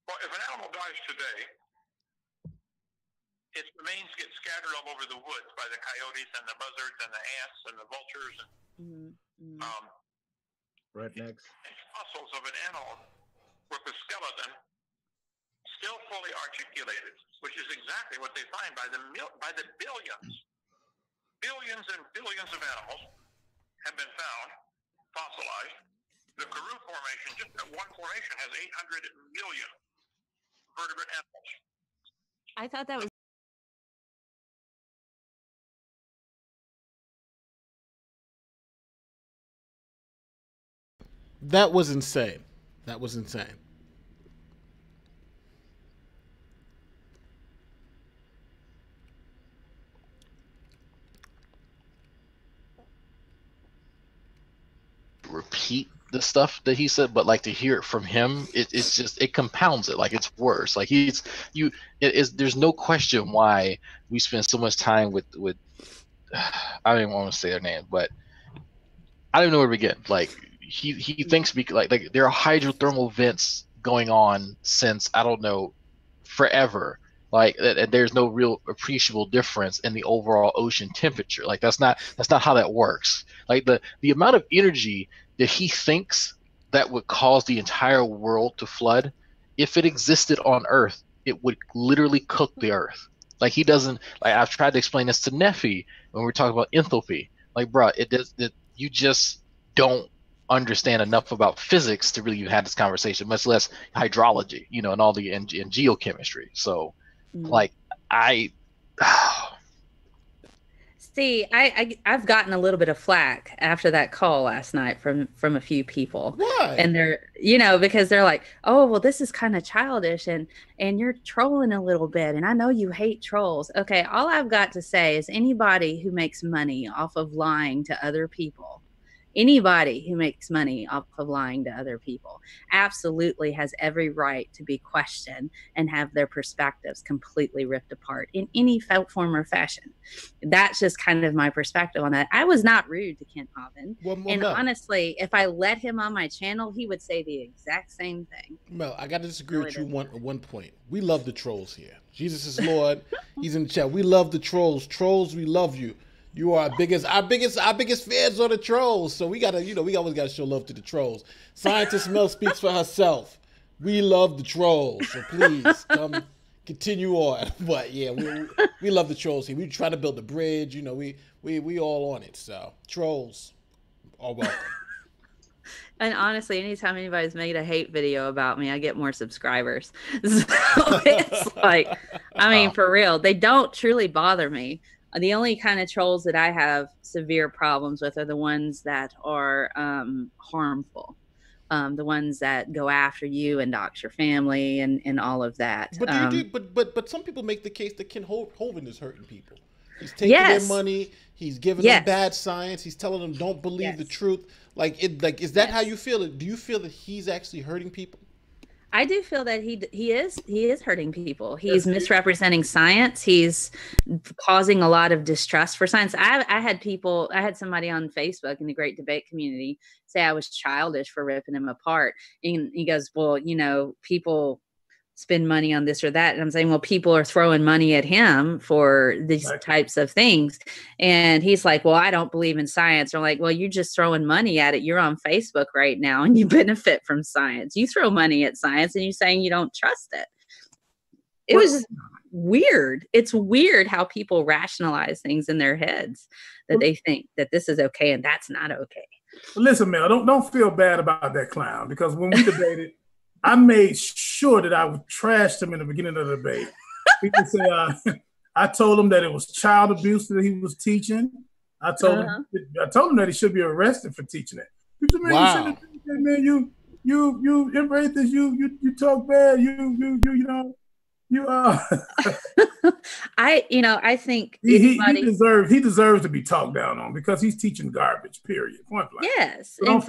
Well, if an animal dies today, its remains get scattered all over the woods by the coyotes and the buzzards and the ants and the vultures and rednecks. Fossils of an animal with the skeleton still fully articulated, which is exactly what they find by the billions. Billions and billions of animals have been found fossilized. The Karoo Formation, just that one formation, has 800 million vertebrate animals. I thought that was... That was insane. That was insane. Repeat the stuff that he said, but to hear it from him, it's just, it compounds it. It's worse. There's no question why we spend so much time with I don't even want to say their name, but I don't even know where to begin. He thinks there are hydrothermal vents going on since, I don't know, forever. There's no real appreciable difference in the overall ocean temperature. That's not how that works. The amount of energy that he thinks that would cause the entire world to flood, if it existed on Earth, it would literally cook the Earth. He doesn't, I've tried to explain this to Neffy when we're talking about enthalpy. Bruh, you just don't understand enough about physics to really even have this conversation, much less hydrology, and all the and geochemistry. So See, I've gotten a little bit of flack after that call last night from a few people. Why? And they're, because they're like, oh, well, this is kind of childish and you're trolling a little bit. And I know you hate trolls. Okay, all I've got to say is anybody who makes money off of lying to other people, anybody who makes money off of lying to other people absolutely has every right to be questioned and have their perspectives completely ripped apart in any form or fashion. That's just kind of my perspective on that. I was not rude to Kent Hovind. And honestly, if I let him on my channel, he would say the exact same thing. Mel, I got to disagree with you at one point. We love the trolls here. Jesus is Lord. He's in the chat. We love the trolls. Trolls, we love you. You are our biggest fans are the trolls. So we always gotta show love to the trolls. Scientist Mel speaks for herself. We love the trolls. So please come continue on. But yeah, we love the trolls here. We try to build a bridge, we all on it. So trolls are welcome. And honestly, anytime anybody's made a hate video about me, I get more subscribers. So it's for real, they don't truly bother me. The only kind of trolls that I have severe problems with are the ones that are harmful, the ones that go after you and dox your family and all of that. But but some people make the case that Ken Hovind is hurting people. He's taking their money. He's giving them bad science. He's telling them don't believe the truth. Like is that how you feel it? Do you feel that he's actually hurting people? I do feel that he is hurting people. He's misrepresenting science. He's causing a lot of distrust for science. I had somebody on Facebook in the Great Debate community say I was childish for ripping him apart. And he goes, well, people spend money on this or that. And I'm saying, well, people are throwing money at him for these types of things. And he's like, well, I don't believe in science. Or like, well, you're just throwing money at it. You're on Facebook right now and you benefit from science. You throw money at science and you're saying you don't trust it. It was just weird. It's weird how people rationalize things in their heads that they think that this is okay and that's not okay. Well, listen, Mel, don't feel bad about that clown, because when we debated, I made sure that I trashed him in the beginning of the debate. People say I told him that it was child abuse that he was teaching. I told him that he should be arrested for teaching it. He said, man, you embrace this. You talk bad. I think he deserves to be talked down on because he's teaching garbage. Period. Point blank. Yes, and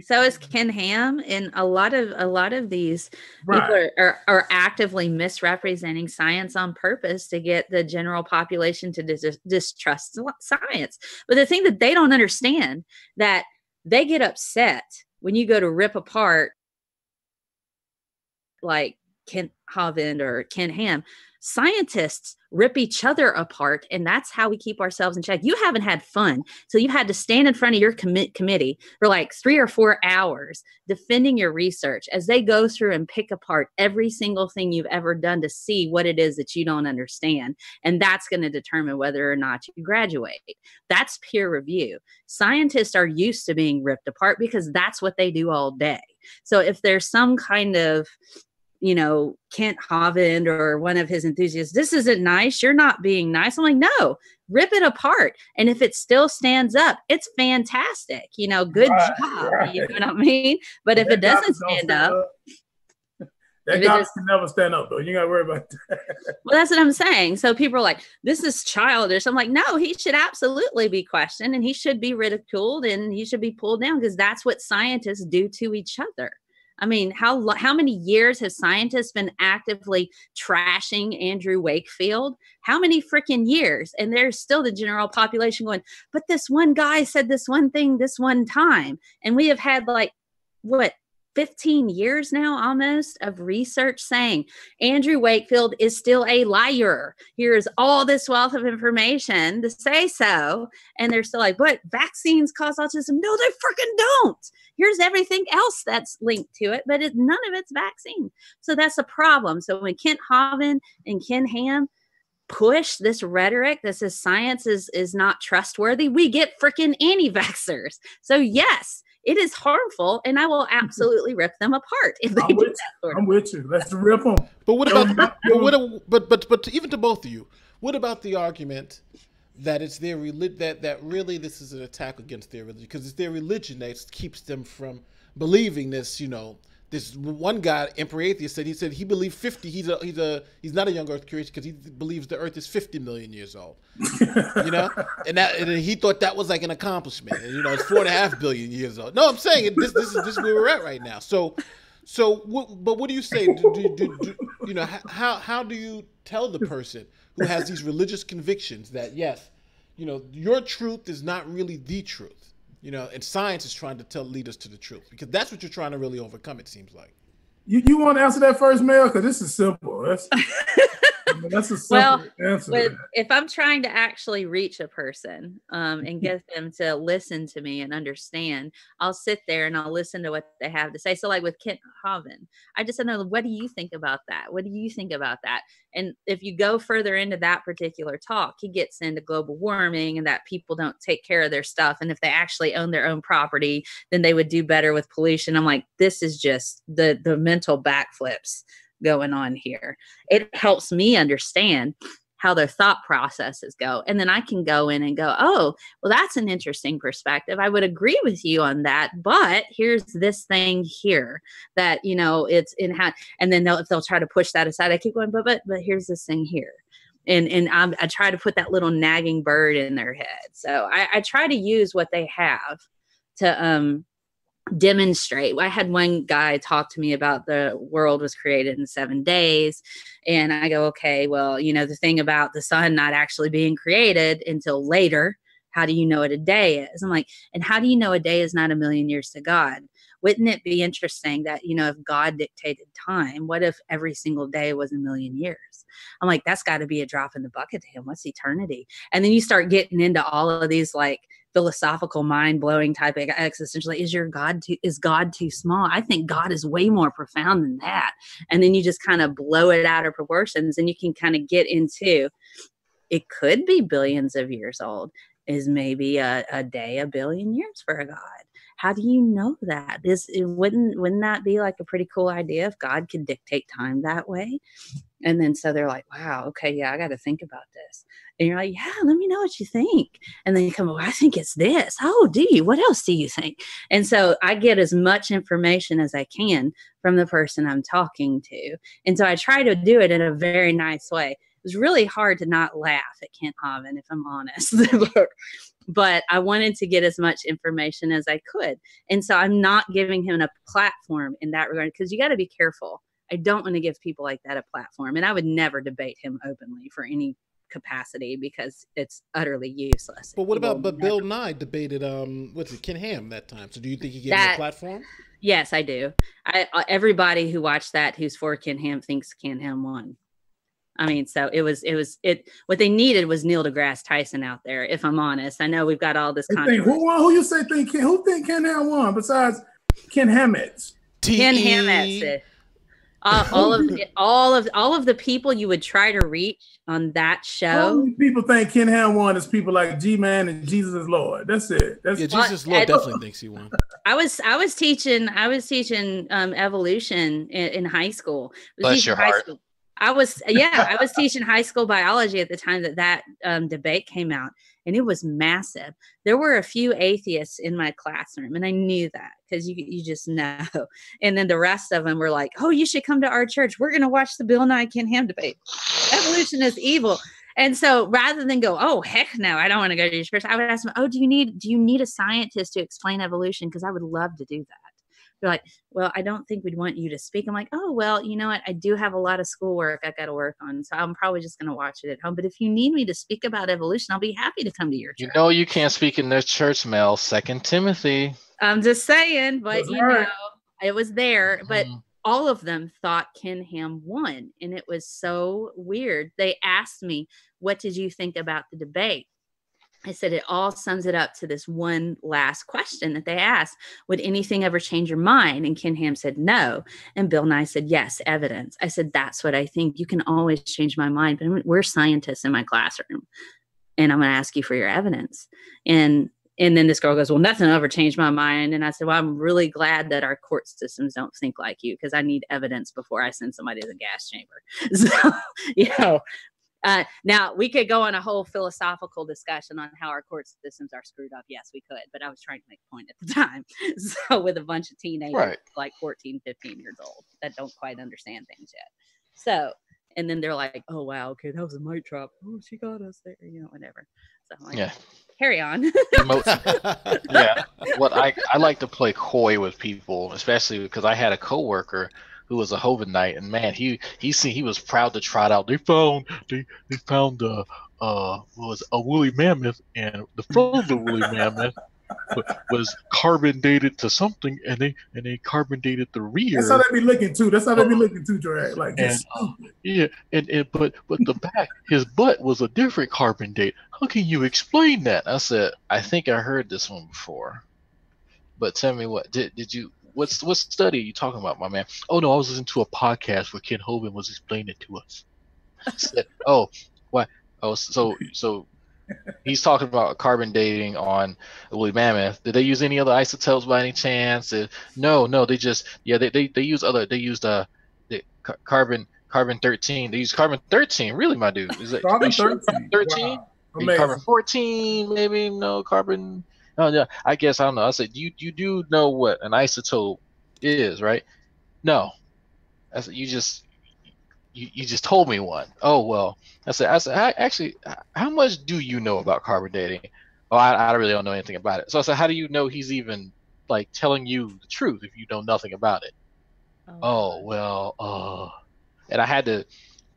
so is Ken Ham, and a lot of these people are actively misrepresenting science on purpose to get the general population to distrust science. But the thing that they don't understand, that they get upset when you go to rip apart like Ken Hovind or Ken Ham. Scientists rip each other apart, and that's how we keep ourselves in check. You haven't had fun, so you had to stand in front of your committee for like 3 or 4 hours defending your research as they go through and pick apart every single thing you've ever done to see what it is that you don't understand, and that's going to determine whether or not you graduate. That's peer review. Scientists are used to being ripped apart because that's what they do all day. So if there's some kind of Kent Hovind or one of his enthusiasts, this isn't nice, you're not being nice. I'm like, no, rip it apart. And if it still stands up, it's fantastic. Good job. Right. You know what I mean? But if it doesn't stand up, that guy can never stand up, though. You got to worry about that. Well, that's what I'm saying. So people are like, this is childish. I'm like, no, he should absolutely be questioned and he should be ridiculed and he should be pulled down because that's what scientists do to each other. I mean, how many years has scientists been actively trashing Andrew Wakefield? How many freaking years? And there's still the general population going, but this one guy said this one thing this one time. And we have had 15 years now almost of research saying Andrew Wakefield is still a liar. Here's all this wealth of information to say so. And they're still like, what? Vaccines cause autism? No, they freaking don't. Here's everything else that's linked to it, but none of it's vaccine. So that's a problem. So when Kent Hovind and Ken Ham push this rhetoric that says science is not trustworthy, we get freaking anti-vaxxers. So yes, it is harmful, and I will absolutely rip them apart if they do that. I'm with you. Let's rip them. But what about? But even to both of you, what about the argument that it's their that really this is an attack against their religion, because it's their religion that keeps them from believing this? This one guy, Emperor Atheist, said he believed 50. He's not a young Earth creator because he believes the Earth is 50 million years old. And he thought that was like an accomplishment. And, it's 4.5 billion years old. No, I'm saying this is where we're at right now. But what do you say? How do you tell the person who has these religious convictions that yes, your truth is not really the truth? And science is trying to lead us to the truth, because that's what you're trying to really overcome, it seems like. You want to answer that first, Mel? Because this is simple. That's a simple answer. If I'm trying to actually reach a person and get them to listen to me and understand, I'll sit there and I'll listen to what they have to say. So like with Kent Hovind, I just said, no, what do you think about that? What do you think about that? And if you go further into that particular talk, he gets into global warming and that people don't take care of their stuff. And if they actually own their own property, then they would do better with pollution. I'm like, this is just the mental backflips going on here. It helps me understand how their thought processes go. And then I can go in and go, oh, well, that's an interesting perspective. I would agree with you on that, but here's this thing here that, it's in how, and then if they'll try to push that aside, I keep going, but here's this thing here. And I try to put that little nagging bird in their head. So I try to use what they have to demonstrate. I had one guy talk to me about the world was created in 7 days. And I go, okay, well, the thing about the sun not actually being created until later, how do you know what a day is? I'm like, and how do you know a day is not 1,000,000 years to God? Wouldn't it be interesting that, if God dictated time, what if every single day was 1,000,000 years? I'm like, that's got to be a drop in the bucket to him. What's eternity? And then you start getting into all of these like philosophical, mind-blowing type of existentially, is God too small? I think God is way more profound than that. And then you just kind of blow it out of proportions, and you can kind of get into, it could be billions of years old. Is maybe a day 1,000,000,000 years for a God? How do you know that? Wouldn't that be like a pretty cool idea if God could dictate time that way? And then so they're like, wow, okay, yeah, I got to think about this. And you're like, yeah, let me know what you think. And then you come, well, I think it's this. Oh, do you? What else do you think? And so I get as much information as I can from the person I'm talking to. And so I try to do it in a very nice way. It was really hard to not laugh at Kent Hovind, if I'm honest. But I wanted to get as much information as I could. And so I'm not giving him a platform in that regard, because you got to be careful. I don't want to give people like that a platform. And I would never debate him openly for any capacity, because it's utterly useless. But what about Bill Nye debated Ken Ham that time? So do you think he gave him a platform? Yes, I do. Everybody who watched that who's for Ken Ham thinks Ken Ham won. I mean, so what they needed was Neil deGrasse Tyson out there, if I'm honest. I know we've got all this controversy. Who you say who think Ken Ham won besides Ken Hammett? Ken Hammett. All of the people you would try to reach on that show. People think Ken Ham won is people like G-Man and Jesus is Lord. That's it. Jesus Lord definitely thinks he won. I was teaching evolution in high school. Bless your heart. I was teaching high school biology at the time that debate came out, and it was massive. There were a few atheists in my classroom, and I knew that because you just know. And then the rest of them were like, "Oh, you should come to our church. We're going to watch the Bill Nye Ken Ham debate. Evolution is evil." And so rather than go, "Oh, heck no, I don't want to go to your church," I would ask them, "Oh, do you need a scientist to explain evolution? Because I would love to do that." They're like, "Well, I don't think we'd want you to speak." I'm like, "Oh, well, you know what? I do have a lot of schoolwork I got to work on, so I'm probably just going to watch it at home. But if you need me to speak about evolution, I'll be happy to come to your church." You know you can't speak in their church, Mel. 2 Timothy. I'm just saying, but know, it was there. But all of them thought Ken Ham won, and it was so weird. They asked me, "What did you think about the debate?" I said, it all sums it up to this one last question that they asked. "Would anything ever change your mind?" And Ken Ham said, "No." And Bill Nye said, "Yes, evidence." I said, "That's what I think. You can always change my mind, but we're scientists in my classroom, and I'm going to ask you for your evidence." And then this girl goes, "Well, nothing ever changed my mind." And I said, "Well, I'm really glad that our court systems don't think like you, because I need evidence before I send somebody to the gas chamber." So, now we could go on a whole philosophical discussion on how our court systems are screwed up. Yes, we could, but I was trying to make a point at the time. So with a bunch of teenagers, like 14, 15 years old, that don't quite understand things yet. So, and then they're like, "Oh, wow, okay, that was a mic drop. Oh, she got us there," whatever. So I'm like, carry on. Yeah. What I like to play coy with people, especially because I had a coworker who was a Hovindite, and man, he was proud to trot out. They found was a woolly mammoth, and the front of the woolly mammoth was carbon dated to something, and they carbon dated the rear. That's how they be looking too. Drag. Like, but the back, his butt was a different carbon date. How can you explain that? I said, I think I heard this one before, but tell me what did you? What study are you talking about, my man? "Oh no, I was listening to a podcast where Ken Hovind was explaining it to us." I said, "Oh, what? Oh, so he's talking about carbon dating on a woolly mammoth. Did they use any other isotopes by any chance?" No, they just they use other. They used the carbon 13. They use carbon 13. Really, my dude? Is it carbon 13? 13? Wow. Carbon 14? Maybe no carbon. Oh yeah, I guess I don't know. I said, you do know what an isotope is, right? No. I said, you just you just told me one. Oh well. Actually, how much do you know about carbon dating? Oh, I really don't know anything about it. So I said, how do you know he's even like telling you the truth if you know nothing about it? Oh well, and I had to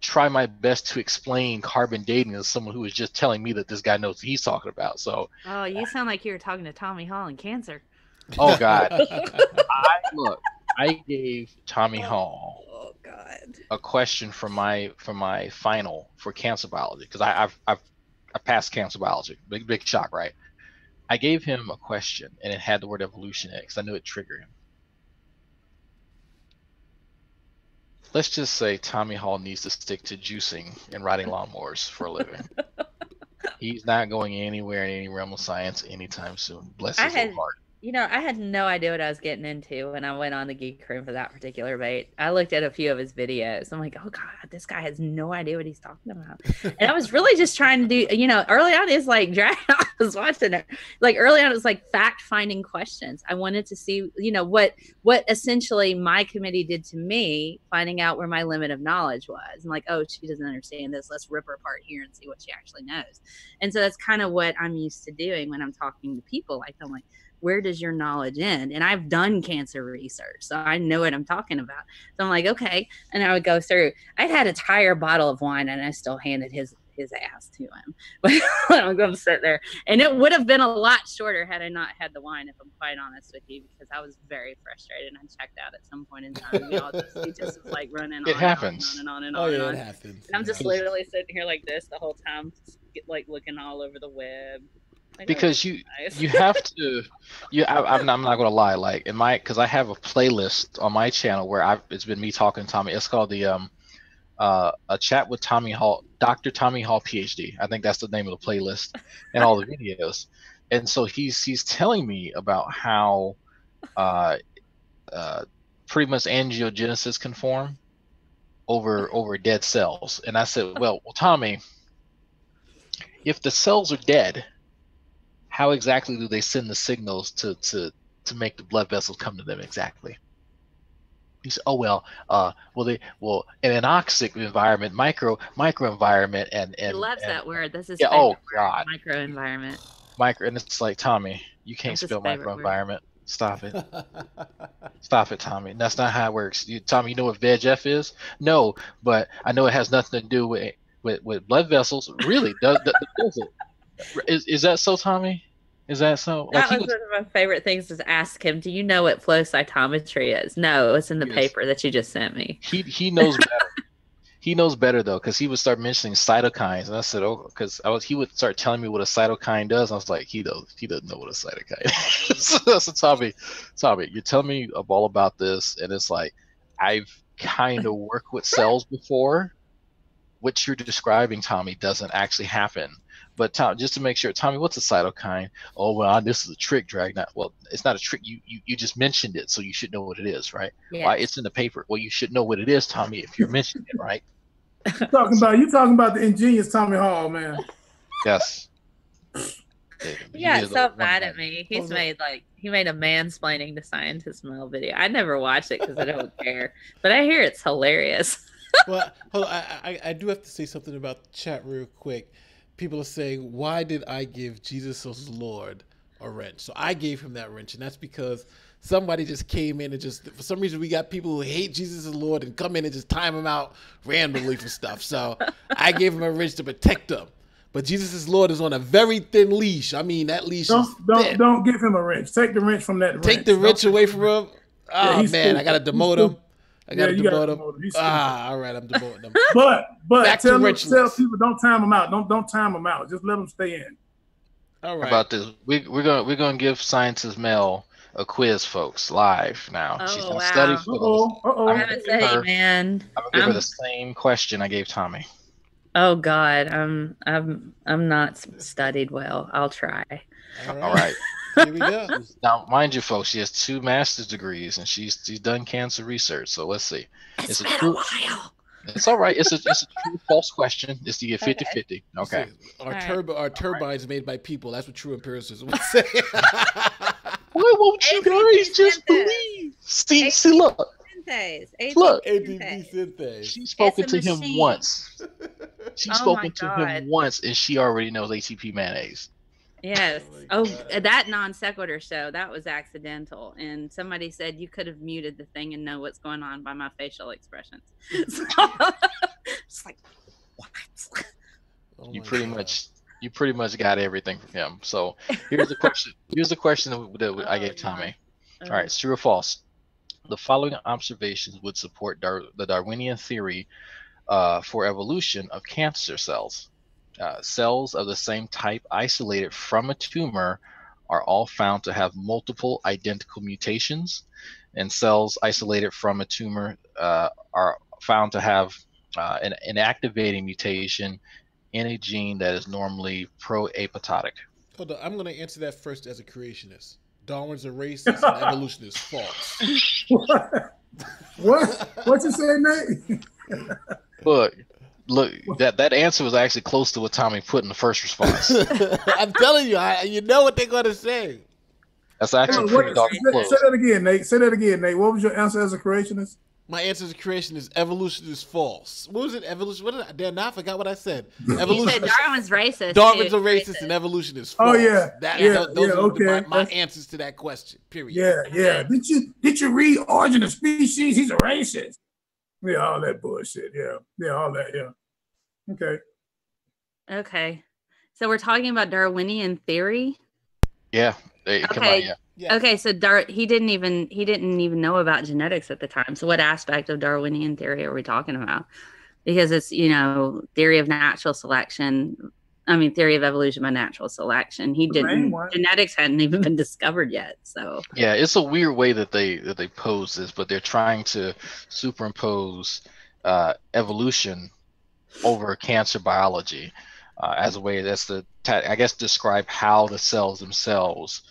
try my best to explain carbon dating to someone who was just telling me that this guy knows what he's talking about. So, Oh, you sound like you were talking to Tommy Hall and cancer. oh God, I gave Tommy Hall a question for my final for cancer biology because I passed cancer biology. Big shock, right? I gave him a question and it had the word evolution in it because I knew it triggered him. Let's just say Tommy Hall needs to stick to juicing and riding lawnmowers for a living. He's not going anywhere in any realm of science anytime soon. Bless his little heart. I had no idea what I was getting into when I went on the Geek Room for that particular bait. I looked at a few of his videos. I'm like, oh God, this guy has no idea what he's talking about. And I was really just trying to do, early on is like, I was watching it. Like early on, it was like fact-finding questions. I wanted to see, what essentially my committee did to me, finding out where my limit of knowledge was. I'm like, oh, she doesn't understand this. Let's rip her apart here and see what she actually knows. And so that's kind of what I'm used to doing when I'm talking to people. Like, I'm like, where does your knowledge end? And I've done cancer research, so I know what I'm talking about. So I'm like, okay. And I would go through. I'd had an entire bottle of wine, and I still handed his ass to him. But I'm going to sit there. And it would have been a lot shorter had I not had the wine, if I'm quite honest with you, because I was very frustrated. And I checked out at some point in time. He just was like running on. It happens. And on and Oh, on. yeah, and it on. happens. And I'm just literally sitting here like this the whole time, like looking all over the web. Because you have to I'm not gonna lie, like because I have a playlist on my channel where it's been me talking to Tommy. It's called the a chat with Tommy Hall, Dr. Tommy Hall PhD. I think that's the name of the playlist and all the videos. And so he's telling me about how pretty much angiogenesis can form over dead cells. And I said, well Tommy, if the cells are dead, how exactly do they send the signals to make the blood vessels come to them exactly? He said, oh well, in an anoxic environment, micro environment, and he loves that word. This is oh God, micro environment. And it's like, Tommy, you can't spell micro environment. Stop it. Stop it, Tommy. That's not how it works. Tommy, you know what VEGF is? No, but I know it has nothing to do with blood vessels. Really, does it? Is that so, Tommy? Is that so? That was one of my favorite things is ask him, do you know what flow cytometry is? No, it's in the paper that you just sent me. He knows better. He knows better though, because he would start mentioning cytokines, and I said, oh, because he would start telling me what a cytokine does. And I was like, he doesn't know what a cytokine is. So Tommy, you're telling me all about this, and it's like I've kind of worked with cells before. What you're describing, Tommy, doesn't actually happen. But Tom, just to make sure, Tommy, what's a cytokine? Oh well, this is a trick, Dragnet. Well, it's not a trick. You just mentioned it, so you should know what it is, right? Yes. Why it's in the paper? Well, you should know what it is, Tommy, if you're mentioning it, right? You talking about the ingenious Tommy Hall, man. Yes. He got so mad at me. He made a mansplaining to Scientist Mel video. I never watched it because I don't care, but I hear it's hilarious. Well, hold on. I do have to say something about the chat real quick. People are saying, why did I give Jesus as Lord a wrench? So I gave him that wrench, and that's because somebody just came in and for some reason we got people who hate Jesus as Lord and come in and just time him out randomly for stuff. So I gave him a wrench to protect him. But Jesus as Lord is on a very thin leash. I mean, that leash is thin. Don't give him a wrench. Take the wrench from that wrench. Take the wrench away from him? Oh, man, stupid. I got to demote him. I got to demote him. All right, I'm demoting him. But tell people, don't time them out. Don't time them out. Just let them stay in. All right. How about this? We're gonna give Scientist Mel a quiz, folks, live now. Oh, She's gonna wow. study for I haven't said, man. I'm gonna give her the same question I gave Tommy. Oh God, I'm not studied well. I'll try. All right. Here we go. Now, mind you, folks, she has 2 master's degrees and she's done cancer research. So let's see. It's been a while. It's all right. It's a true false question. It's to get 50-50. Okay. Our turbines made by people. That's what true empiricism would say. Why won't you guys just believe? See, look. synthase. Look, ATP synthase. She's spoken to him machine. once. She's Oh my spoken to God. him once, and she already knows ATP mayonnaise. Yes. Oh, that non sequitur show, that was accidental. And somebody said you could have muted the thing and know what's going on by my facial expressions. So, it's like, what? You pretty much got everything from him. So here's the question. Here's the question that I gave Tommy. All right, true or false? The following observations would support the Darwinian theory for evolution of cancer cells. Cells of the same type isolated from a tumor are all found to have multiple identical mutations, and cells isolated from a tumor are found to have an inactivating mutation in a gene that is normally pro-apoptotic. Hold on, I'm going to answer that first as a creationist. Darwin's a racist and evolution is false. What? What you say, Nate? Look, that answer was actually close to what Tommy put in the first response. I'm telling you, you know what they're going to say. That's actually pretty darn close. Say that again, Nate. Say that again, Nate. What was your answer as a creationist? My answer as a creationist, evolution is false. What was it? Evolution? What did I? Damn, now I forgot what I said. Evolution. You said Darwin's racist. Darwin's a racist and evolution is false. Oh yeah. Those are okay. my answers to that question. Period. Yeah. Did you read Origin of Species? He's a racist. Yeah, all that bullshit. Yeah, all that. Yeah. Okay. So we're talking about Darwinian theory. Yeah. Come on, yeah. Yeah. Okay, so he didn't even know about genetics at the time. So what aspect of Darwinian theory are we talking about? Because it's, theory of natural selection. I mean, theory of evolution by natural selection. Genetics hadn't even been discovered yet. So yeah, it's a weird way that they pose this, but they're trying to superimpose evolution over cancer biology as a way that's describe how the cells themselves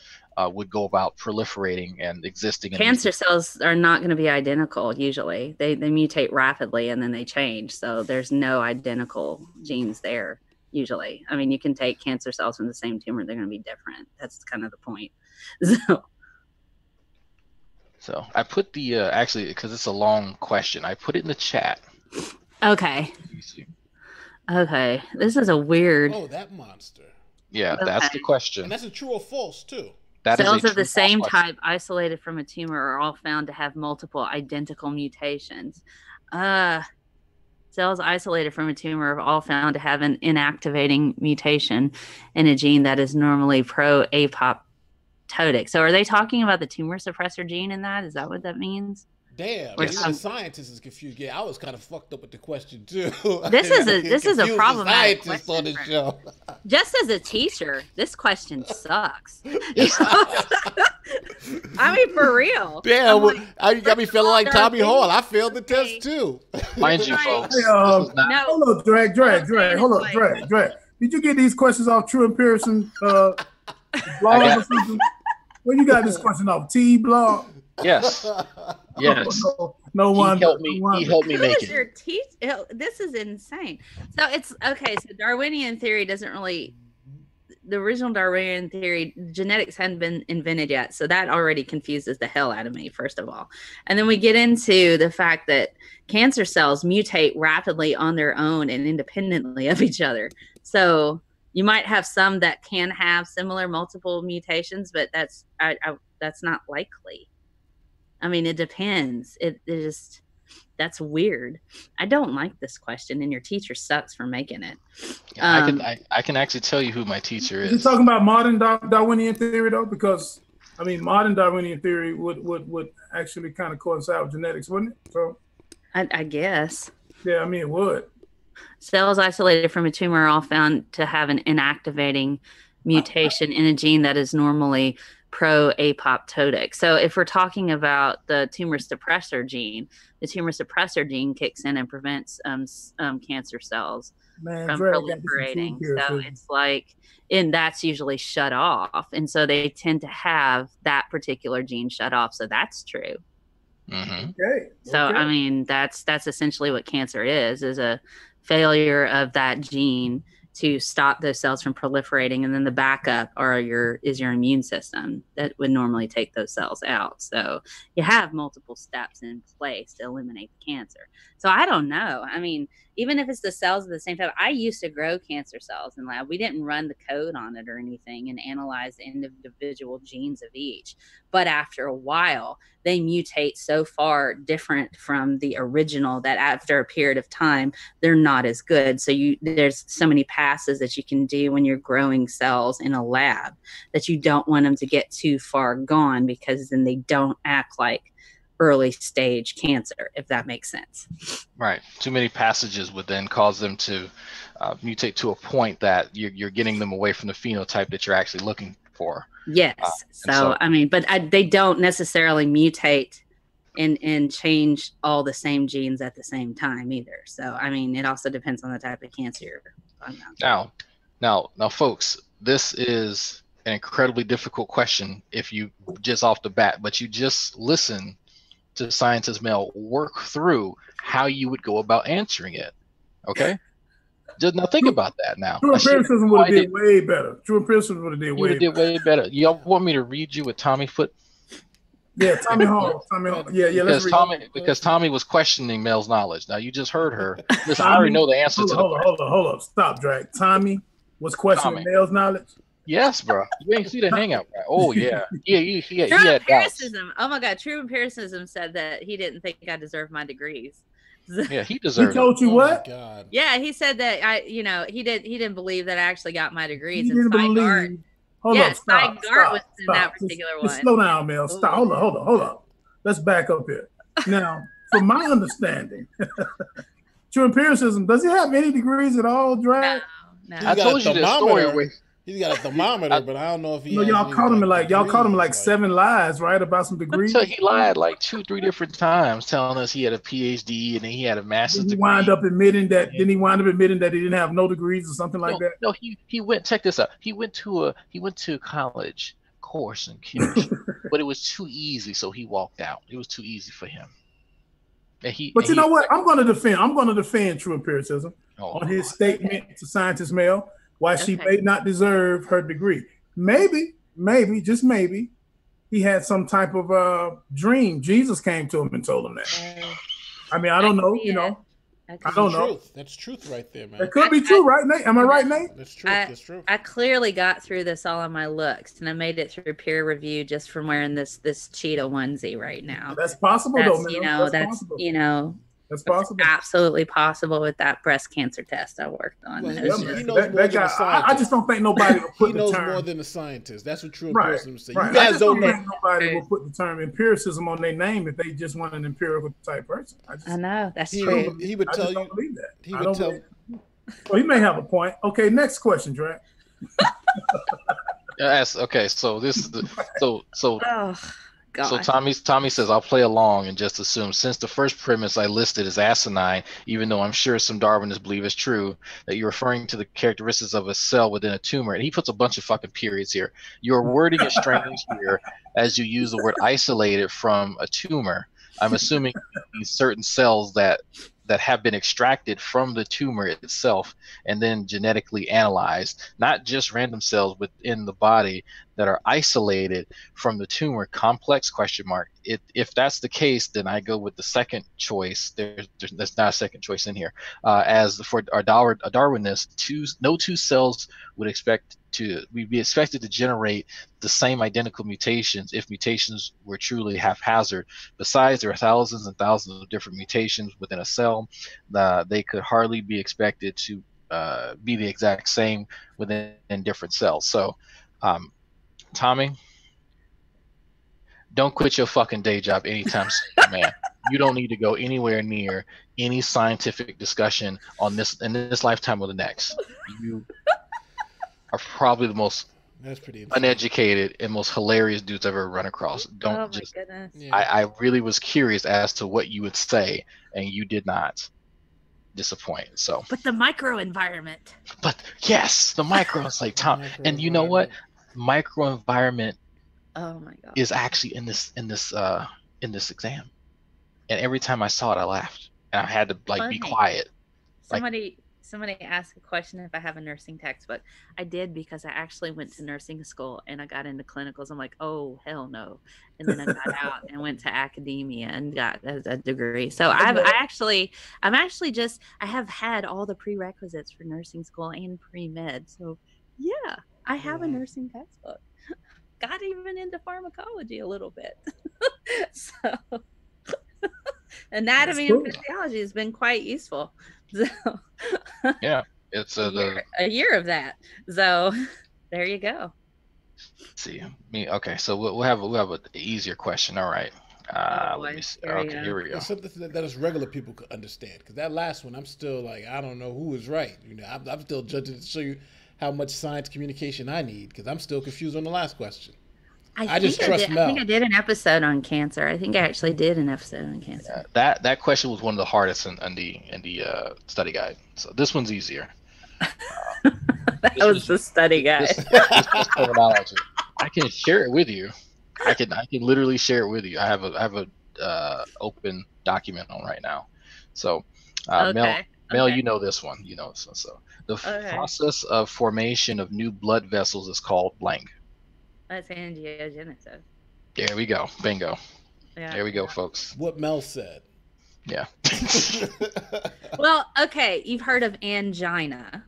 would go about proliferating and existing. Cancer cells are not going to be identical usually. They mutate rapidly and then they change. So there's no identical genes there usually. I mean, you can take cancer cells from the same tumor, they're going to be different. That's kind of the point. So I put the actually, because it's a long question, I put it in the chat. Okay. This is a weird. Oh, that monster. Yeah, that's the question. And that's a true or false too. Cells of the same type isolated from a tumor are all found to have multiple identical mutations. Cells isolated from a tumor are all found to have an inactivating mutation in a gene that is normally pro-apoptotic. So are they talking about the tumor suppressor gene in that? Is that what that means? Damn, the scientist is confused. Yeah, I was kind of fucked up with the question too. This is a problematic scientist on the show. Just as a teacher, this question sucks. I mean, for real. Damn, you got me feeling like Tommy Hall. I failed the test too. Mind you, folks. Hold up, drag. Hold up, drag. Did you get these questions off True Empiricism blog or something? Where you got this question off? T blog? Yes. Yes. No one. He helped me make it. This is insane. So it's okay. So Darwinian theory doesn't really. The original Darwinian theory, genetics hadn't been invented yet, so that already confuses the hell out of me. First of all, and then we get into the fact that cancer cells mutate rapidly on their own and independently of each other. So you might have some that can have similar multiple mutations, but that's not likely. I mean, it depends. That's weird. I don't like this question, and your teacher sucks for making it. I can actually tell you who my teacher is. You're talking about modern Darwinian theory, though, because I mean, modern Darwinian theory would actually kind of coincide with genetics, wouldn't it? So, I guess. Yeah, I mean, it would. Cells isolated from a tumor are all found to have an inactivating mutation in a gene that is normally pro-apoptotic. So if we're talking about the tumor suppressor gene, the tumor suppressor gene kicks in and prevents cancer cells from proliferating. So it's like, and that's usually shut off. And so they tend to have that particular gene shut off. So that's true. Mm-hmm. Okay. So, I mean, that's essentially what cancer is a failure of that gene to stop those cells from proliferating, and then the backup is your immune system that would normally take those cells out. So you have multiple steps in place to eliminate the cancer. So I don't know. I mean, even if it's the cells of the same type, I used to grow cancer cells in lab. We didn't run the code on it or anything and analyze the individual genes of each. But after a while, they mutate so far different from the original that after a period of time, they're not as good. So there's so many passes that you can do when you're growing cells in a lab that you don't want them to get too far gone, because then they don't act like early stage cancer, if that makes sense. Right. Too many passages would then cause them to mutate to a point that you're getting them away from the phenotype that you're actually looking for. Yes. So I mean, but they don't necessarily mutate and change all the same genes at the same time either. So I mean, it also depends on the type of cancer you're talking about. Now, folks, this is an incredibly difficult question if you just off the bat, but you just listen to Scientist Mel work through how you would go about answering it. Okay? Just now think about that now. True empiricism would have did way better. True empiricism would have did way better. Y'all want me to read you with Tommy Foot? Yeah, Tommy Hall. Because Tommy was questioning Mel's knowledge. Now you just heard her. Listen, I already know the answer to the question. Hold up. Stop, Drake. Tommy was questioning Mel's knowledge? Yes, bro. You ain't see the hangout, right? Oh yeah. He True had empiricism. Oh my God. True empiricism said that he didn't think I deserved my degrees. Yeah, he deserved. He told you what? God. Yeah, he said that he didn't believe that I actually got my degrees. He didn't believe. Hold up, stop. Was in that particular one. Just slow down, Mel. Stop. Hold up. Let's back up here. Now, from my understanding, true empiricism, does he have any degrees at all, Drag? No. I told you this story. He's got a thermometer, but I don't know if he. Y'all caught him like 7 lies, right, about some degrees. So he lied like 2-3 different times, telling us he had a PhD and then he had a master's degree. Then he wound up admitting that he didn't have no degrees or something like that. No, he went. Check this out. He went to a college course in chemistry, but it was too easy, so he walked out. It was too easy for him. But you know what? I'm going to defend true empiricism on his statement to Scientist Mel. Why she may not deserve her degree. Maybe, just maybe, he had some type of dream. Jesus came to him and told him that. I mean, I don't know, I don't know. That's truth right there, man. It could be true, right, Nate? Am I right, Nate? That's true. That's true. I clearly got through this all on my looks, and I made it through peer review just from wearing this cheetah onesie right now. That's possible, though, man. That's possible. Absolutely possible with that breast cancer test I worked on. Well, he knows more than a scientist. I just don't think nobody will put he the knows term. more than a scientist. That's what true empiricism says. Right. You guys don't know. Nobody will put the term empiricism on their name if they just want an empirical type person. I know that's true. He would tell you. Don't believe that. He would tell. Well, he may have a point. Okay, next question, Dre. Okay, so this is so. Oh. God. So Tommy says, I'll play along and just assume, since the first premise I listed is asinine, even though I'm sure some Darwinists believe it's true, that you're referring to the characteristics of a cell within a tumor. And he puts a bunch of fucking periods here. Your wording is strange here as you use the word isolated from a tumor. I'm assuming these certain cells that have been extracted from the tumor itself and then genetically analyzed, not just random cells within the body that are isolated from the tumor. Complex question mark. If that's the case, then I go with the second choice. There's not a second choice in here. As for our Darwinists, no two cells we'd be expected to generate the same identical mutations if mutations were truly haphazard. Besides, there are thousands and thousands of different mutations within a cell. They could hardly be expected to be the exact same within different cells. So, Tommy, don't quit your fucking day job anytime soon, man. You don't need to go anywhere near any scientific discussion on this in this lifetime or the next. You are probably the most uneducated and most hilarious dudes I've ever run across. Goodness. Yeah. I really was curious as to what you would say, and you did not disappoint. So, but the microenvironment. But yes, the micro. It's like Tom, and you know what? Microenvironment. Oh my God. Is actually in this exam, and every time I saw it, I laughed, and I had to be quiet. somebody asked a question if I have a nursing textbook. I did, because I actually went to nursing school and I got into clinicals. I'm like, oh hell no. And then I got out and went to academia and got a degree. So I have had all the prerequisites for nursing school and pre-med. So yeah, I have a nursing textbook. Got even into pharmacology a little bit. So anatomy and physiology has been quite useful. So yeah, it's a year of that. So there you go. Let's see, okay, so we'll have an easier question. All right. Let me see. Okay, here we go. Something that us regular people could understand, because that last one, I'm still like, I don't know who was right. I'm still judging to show you how much science communication I need, because I'm still confused on the last question. I just trust Mel. I think I did an episode on cancer. I think I actually did an episode on cancer. That question was one of the hardest in the study guide. So this one's easier. That was the study guide. This terminology. I can share it with you. I can literally share it with you. I have a open document on right now. So Mel, you know this one. You know this one. So the process of formation of new blood vessels is called blank. That's angiogenesis. There we go. Bingo. Yeah. There we go, folks. What Mel said. Yeah. Well, okay. You've heard of angina.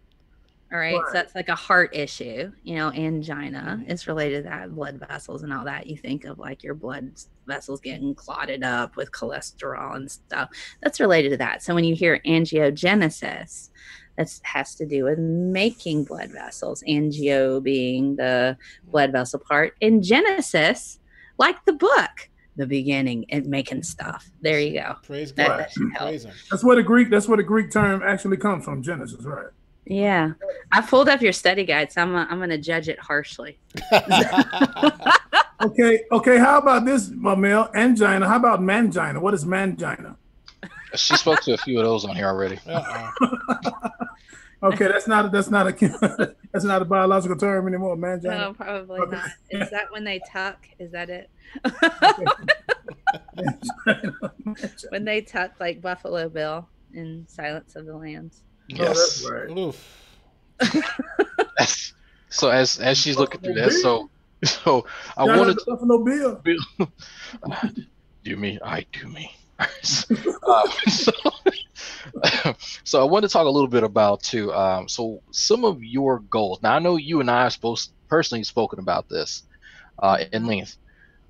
All right. So that's like a heart issue. Angina is related to that, blood vessels and all that. You think of like your blood vessels getting clotted up with cholesterol and stuff. That's related to that. So when you hear angiogenesis, that has to do with making blood vessels. Angio being the blood vessel part, and genesis, like the book, the beginning and making stuff. There you go. Praise God. Praise him. That's where the Greek term actually comes from, Genesis, right? Yeah, I pulled up your study guide, so I'm gonna judge it harshly. Okay. How about this, my Mel? Angina. How about mangina? What is mangina? She spoke to a few of those on here already. Okay, that's not a biological term anymore, mangina. No, probably not. Is that when they tuck? Is that it? When they tuck like Buffalo Bill in Silence of the Lambs. Yes. Oh, that's right. So as she's looking through that, so I wanted Buffalo Bill. Do me, I do me. So I wanted to talk a little bit about too. So some of your goals. Now I know you and I have personally spoken about this in length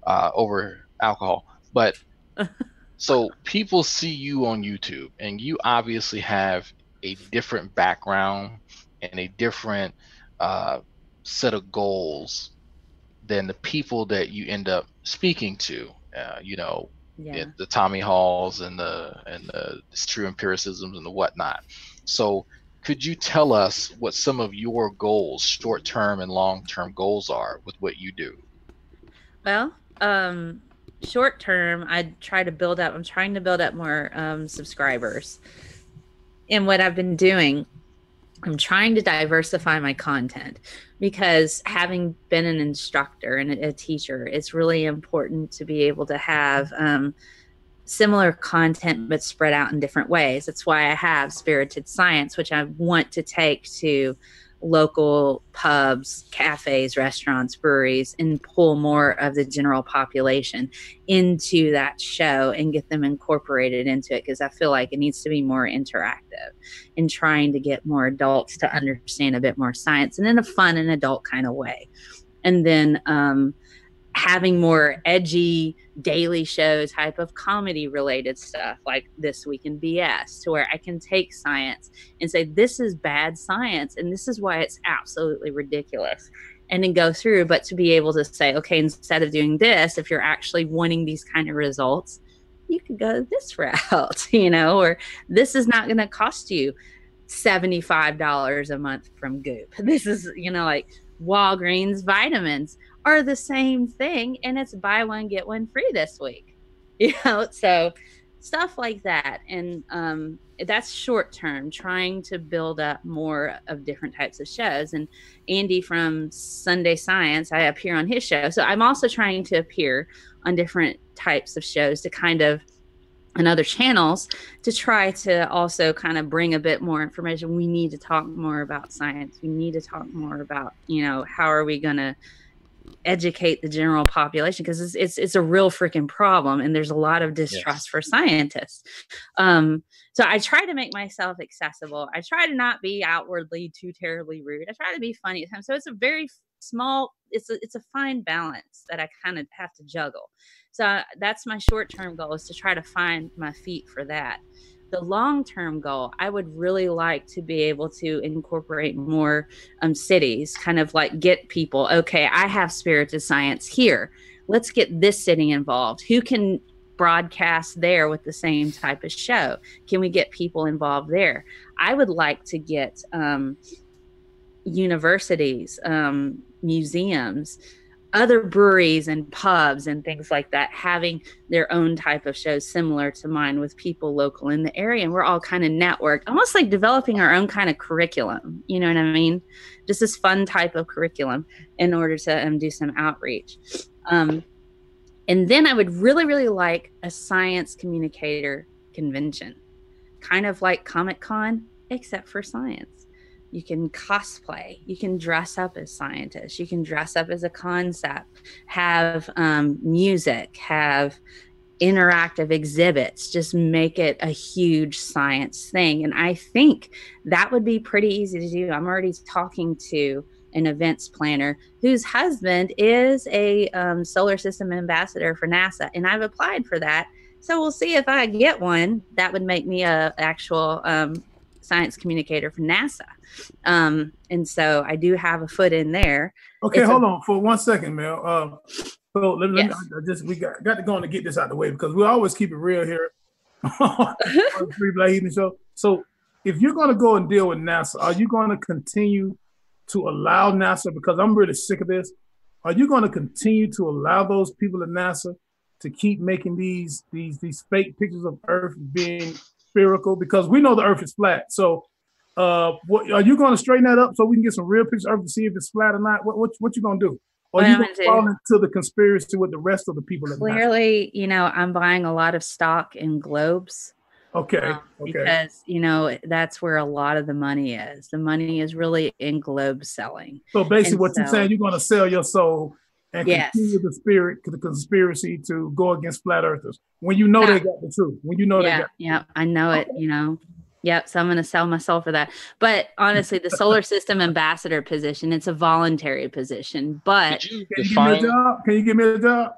over alcohol, but so people see you on YouTube, and you obviously have a different background and a different set of goals than the people that you end up speaking to. The Tommy Halls and the true empiricisms and the whatnot. So could you tell us what some of your goals, short-term and long-term goals, are with what you do? Well, short term, I'm trying to build up more subscribers. And what I've been doing, I'm trying to diversify my content, because having been an instructor and a teacher, it's really important to be able to have similar content but spread out in different ways. That's why I have Spirited Science, which I want to take to local pubs, cafes, restaurants, breweries, and pull more of the general population into that show and get them incorporated into it, because I feel like it needs to be more interactive and trying to get more adults to understand a bit more science and in a fun and adult kind of way. And then having more edgy daily show type of comedy related stuff like This Week in BS, to where I can take science and say, this is bad science and this is why it's absolutely ridiculous, and then go through. But to be able to say, okay, instead of doing this, if you're actually wanting these kind of results, you could go this route, or this is not going to cost you $75 a month from Goop. This is, like Walgreens vitamins are the same thing, and it's buy one get one free this week, so stuff like that. And that's short term, trying to build up more of different types of shows. And Andy from Sunday Science, I appear on his show, so I'm also trying to appear on different types of shows to kind of and other channels to try to also kind of bring a bit more information. We need to talk more about science. We need to talk more about, how are we going to educate the general population, because it's a real freaking problem, and there's a lot of distrust for scientists. So I try to make myself accessible. I try to not be outwardly too terribly rude. I try to be funny at times. So it's a very small, it's a fine balance that I kind of have to juggle. So that's my short-term goal, is to try to find my feet for that. The long-term goal, I would really like to be able to incorporate more cities, kind of like get people, okay, I have spirited science here. Let's get this city involved. Who can broadcast there with the same type of show? Can we get people involved there? I would like to get universities, museums, other breweries and pubs and things like that having their own type of shows similar to mine, with people local in the area. And we're all kind of networked, almost like developing our own kind of curriculum. You know what I mean? Just this fun type of curriculum in order to do some outreach. And then I would really, really like a science communicator convention, kind of like Comic-Con, except for science. You can cosplay, you can dress up as scientists, you can dress up as a concept, have music, have interactive exhibits, just make it a huge science thing. And I think that would be pretty easy to do. I'm already talking to an events planner whose husband is a solar system ambassador for NASA, and I've applied for that. So we'll see if I get one. That would make me a actual science communicator for NASA. And so I do have a foot in there. Okay, hold on for 1 second, Mel. So let me we got to go on to get this out of the way, because we always keep it real here on the Three Black Heathen Show. So if you're going to go and deal with NASA, are you going to continue to allow NASA, because I'm really sick of this, are you going to continue to allow those people at NASA to keep making these fake pictures of Earth being spherical? Because we know the Earth is flat. So what are you going to straighten that up so we can get some real pictures of Earth to see if it's flat or not? What you going to do? Or are you going to fall into the conspiracy with the rest of the people? Clearly, I'm buying a lot of stock in globes. Okay. Because, that's where a lot of the money is. The money is really in globe selling. So basically what you're saying, you're going to sell your soul and continue the conspiracy to go against flat earthers when you know they got the truth. When you know they got the truth. I know it, Yep. So I'm going to sell my soul for that. But honestly, the solar system ambassador position, it's a voluntary position. But can you give me a job?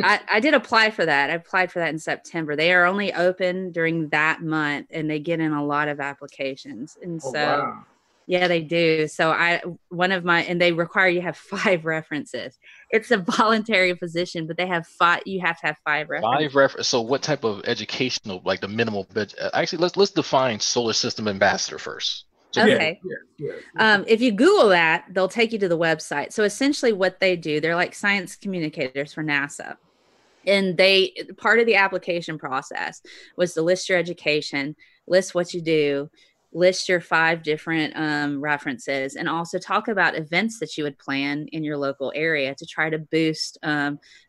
I did apply for that. I applied for that in September. They are only open during that month, and they get in a lot of applications. And wow. Yeah, they do. So and they require you have 5 references. It's a voluntary position, but they have 5. You have to have 5 references. So what type of educational, like the minimal bit? Actually, let's define solar system ambassador first. So okay. If you Google that, they'll take you to the website. So essentially what they do, they're like science communicators for NASA. And part of the application process was to list your education, list what you do, list your 5 different references, and also talk about events that you would plan in your local area to try to boost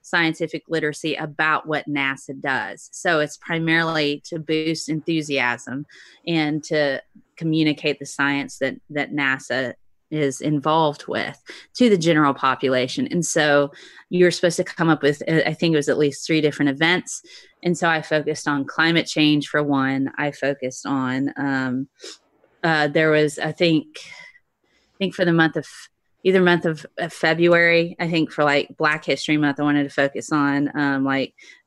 scientific literacy about what NASA does. So it's primarily to boost enthusiasm and to communicate the science that NASA is involved with to the general population. And so you're supposed to come up with, I think it was at least 3 different events. And so I focused on climate change for one. I focused on, there was, I think for the month of February, I think for like Black History Month, I wanted to focus on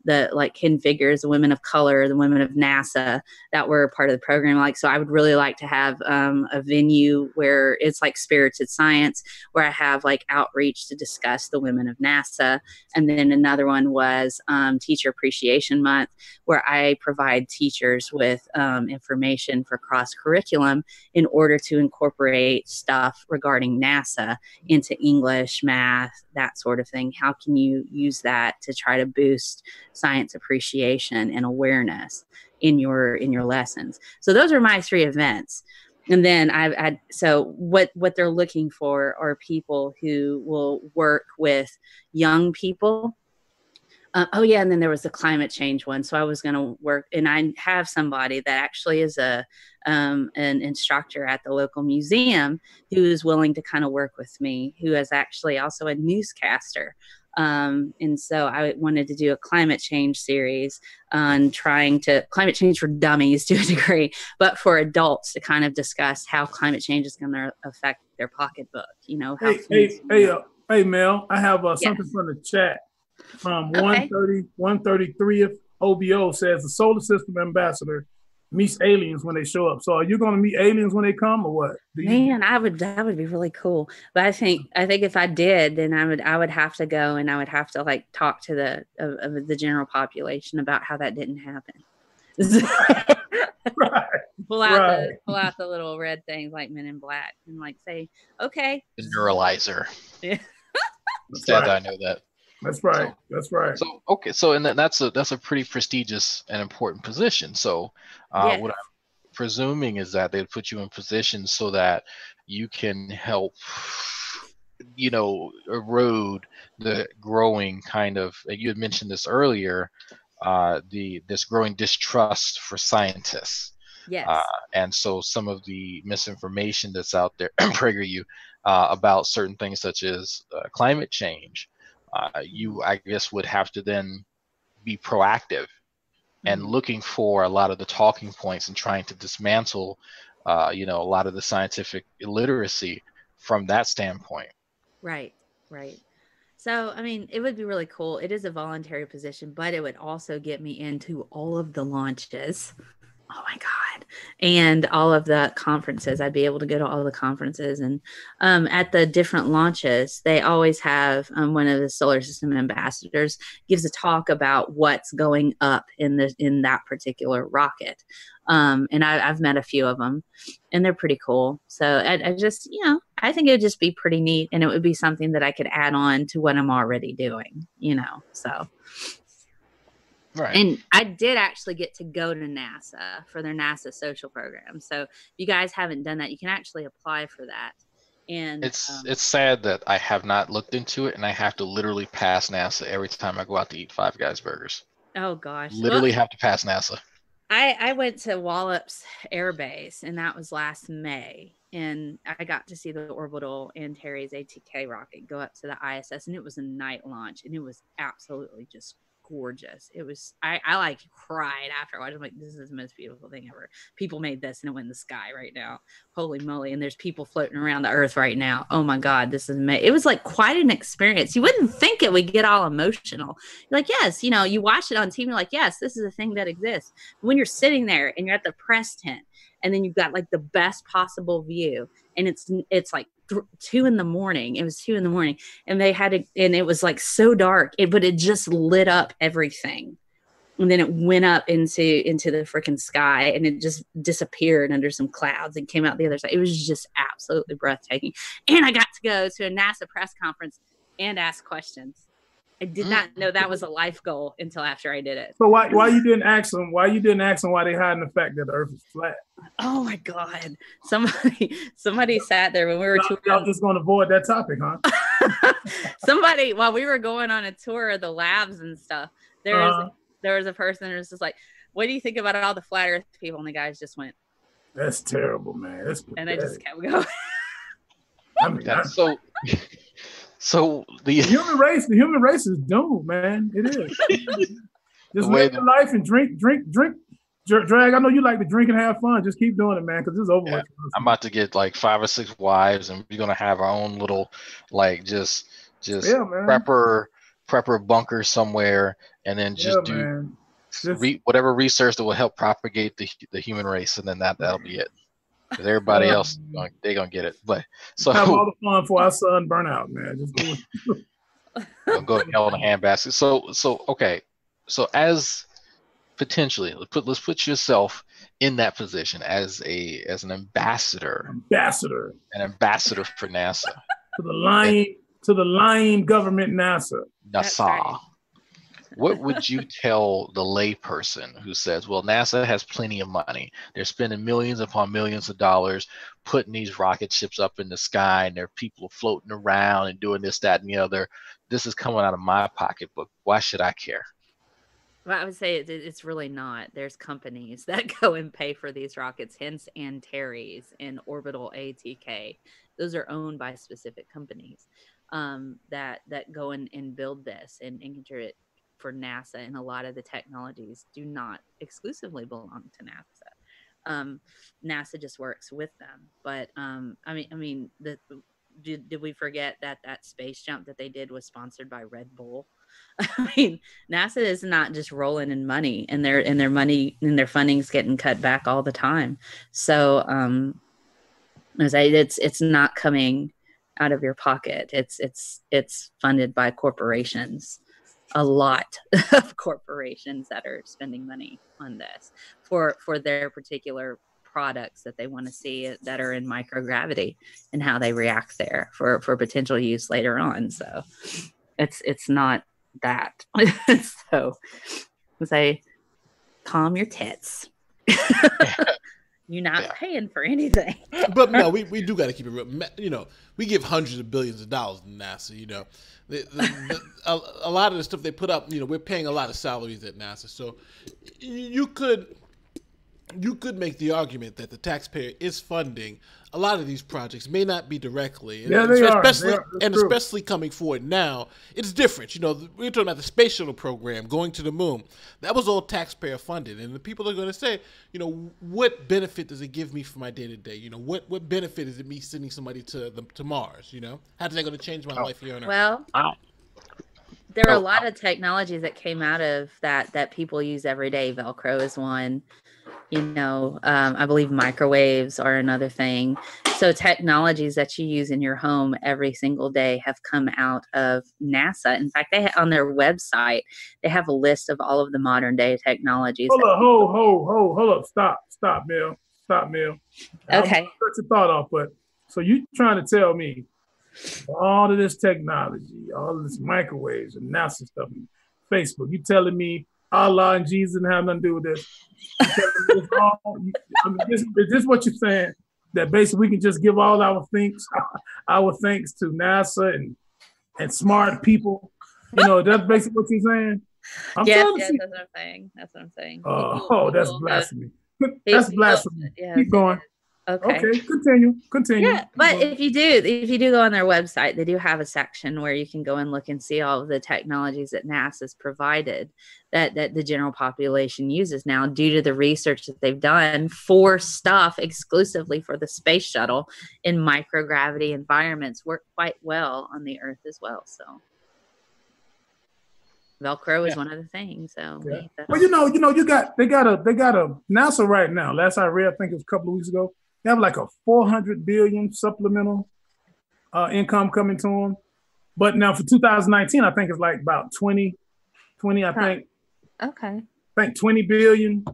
the hidden figures, the women of color, the women of NASA that were part of the program. So I would really like to have a venue where it's like Spirited Science, where I have like outreach to discuss the women of NASA. And then another one was Teacher Appreciation Month, where I provide teachers with information for cross curriculum in order to incorporate stuff regarding NASA into English, math, that sort of thing. How can you use that to try to boost science appreciation and awareness in your lessons? So those are my 3 events. And then so what they're looking for are people who will work with young people, Oh yeah, and then there was the climate change one. So I was going to work, and I have somebody that actually is an instructor at the local museum who is willing to kind of work with me, who is actually also a newscaster. And so I wanted to do a climate change series on climate change for dummies to a degree, but for adults to kind of discuss how climate change is going to affect their pocketbook. You know, how hey, Mel, I have something from the chat from 133th OBO says the solar system ambassador meets aliens when they show up. So are you going to meet aliens when they come, or what? Man, that would be really cool. But I think if I did, then I would have to go, and I would have to like talk to the general population about how that didn't happen. Pull out the little red things like Men in Black and like say, okay. The neuralizer. Yeah. Sad that I know that. That's right. That's right. So okay, so and that's a pretty prestigious and important position. So what I'm presuming is that they'd put you in position so that you can help, erode the growing kind of. You had mentioned this earlier, this growing distrust for scientists. Yes. And so some of the misinformation that's out there, PragerU, about certain things such as climate change, you, I guess, would have to then be proactive and looking for a lot of the talking points and trying to dismantle, a lot of the scientific illiteracy from that standpoint. Right. So, I mean, it would be really cool. It is a voluntary position, but it would also get me into all of the launches. Oh my God. And all of the conferences. I'd be able to go to all the conferences, and at the different launches, they always have one of the solar system ambassadors gives a talk about what's going up in that particular rocket. And I've met a few of them, and they're pretty cool. So I just, I think it would just be pretty neat, and it would be something that I could add on to what I'm already doing, so. Right. And I did actually get to go to NASA for their NASA social program. So if you guys haven't done that, you can actually apply for that. And it's sad that I have not looked into it, and I have to literally pass NASA every time I go out to eat Five Guys burgers. Oh gosh. Literally have to pass NASA. I went to Wallops Air Base, and that was last May. And I got to see the Orbital Antares ATK rocket go up to the ISS, and it was a night launch, and it was absolutely just gorgeous. It was, I like cried afterwards. I'm like, this is the most beautiful thing ever. People made this, and it went in the sky right now. Holy moly. And there's people floating around the earth right now. Oh my God, this is amazing. It was like quite an experience. You wouldn't think it would get all emotional. You're like, yes, you watch it on TV, you're like, yes, this is a thing that exists. When you're sitting there and you're at the press tent, and then you've got like the best possible view, and it's like 2 a.m. It was 2 a.m, and and it was like so dark, but it just lit up everything. And then it went up into the freaking sky, and it just disappeared under some clouds and came out the other side. It was just absolutely breathtaking. And I got to go to a NASA press conference and ask questions. I did not know that was a life goal until after I did it. So why you didn't ask them? Why you didn't ask them why they hiding the fact that the Earth is flat? Oh my God! Somebody sat there when we were y'all just going to avoid that topic, huh? Somebody, while we were going on a tour of the labs and stuff, there was a person who was just like, "What do you think about all the flat Earth people?" And the guys just went, "That's terrible, man." And they just kept going. I mean, So the human race is doomed, man. It is. Just live your life and drink. Drag. I know you like to drink and have fun. Just keep doing it, man, because it's over with. I'm about to get like 5 or 6 wives, and we're gonna have our own little like just prepper bunker somewhere, and then just do whatever research that will help propagate the human race, and then that'll be it. Because everybody else, they're gonna get it. But so have all the fun for our son burn out, man. Just do it. Go to hell in a handbasket. So okay. So as potentially, let's put yourself in that position as an ambassador. An ambassador for NASA. to the lying government NASA. NASA. what would you tell the layperson who says, well, NASA has plenty of money. They're spending millions upon millions of dollars putting these rocket ships up in the sky, and there are people floating around and doing this, that, and the other. This is coming out of my pocketbook. Why should I care? Well, I would say it's really not. There's companies that go and pay for these rockets, hence Antares and Orbital ATK. Those are owned by specific companies that go and build this and enter it for NASA. And a lot of the technologies do not exclusively belong to NASA. NASA just works with them. But did we forget that space jump that they did was sponsored by Red Bull? I mean, NASA is not just rolling in money, and their money and their funding's getting cut back all the time. So, it's not coming out of your pocket. It's funded by corporations, a lot of corporations that are spending money on this for their particular products that they want to see that are in microgravity and how they react there for potential use later on. So, it's not that. So say, calm your tits. You're not paying for anything. But no, we do got to keep it real. You know, we give hundreds of billions of dollars to NASA. You know, a lot of the stuff they put up, you know, we're paying a lot of salaries at NASA. So you could make the argument that the taxpayer is funding a lot of these projects, may not be directly. Yeah, they are. Especially coming forward now, it's different. You know, we're talking about the space shuttle program, going to the moon. That was all taxpayer funded. And the people are going to say, you know, what benefit does it give me for my day-to-day? You know, what benefit is it me sending somebody to Mars? You know, how's that going to change my life here on Earth? Well, there are a lot of technologies that came out of that people use every day. Velcro is one. You know, I believe microwaves are another thing. So technologies that you use in your home every single day have come out of NASA. In fact, on their website, they have a list of all of the modern day technologies. Hold up. Stop, Mel. Okay. I'm cut your thought off, but so you trying to tell me all of this technology, all of this microwaves and NASA stuff, and Facebook, you telling me Allah and Jesus didn't have nothing to do with this? Is this what you're saying? That basically we can just give all our thanks to NASA and smart people? You know, that's basically what you're saying? Yes, that's what I'm saying. Oh, that's blasphemy. That's blasphemy. Keep going. Okay, continue. Yeah, but if you do go on their website, they do have a section where you can go and look and see all of the technologies that NASA's provided that the general population uses now due to the research that they've done for stuff exclusively for the space shuttle in microgravity environments work quite well on the Earth as well. So Velcro is one of the things. So well, they got a NASA right now. Last I read, I think it was a couple of weeks ago. They have like a $400 billion supplemental income coming to them. But now for 2019, I think it's like about 20, I think. Okay. I think 20 billion.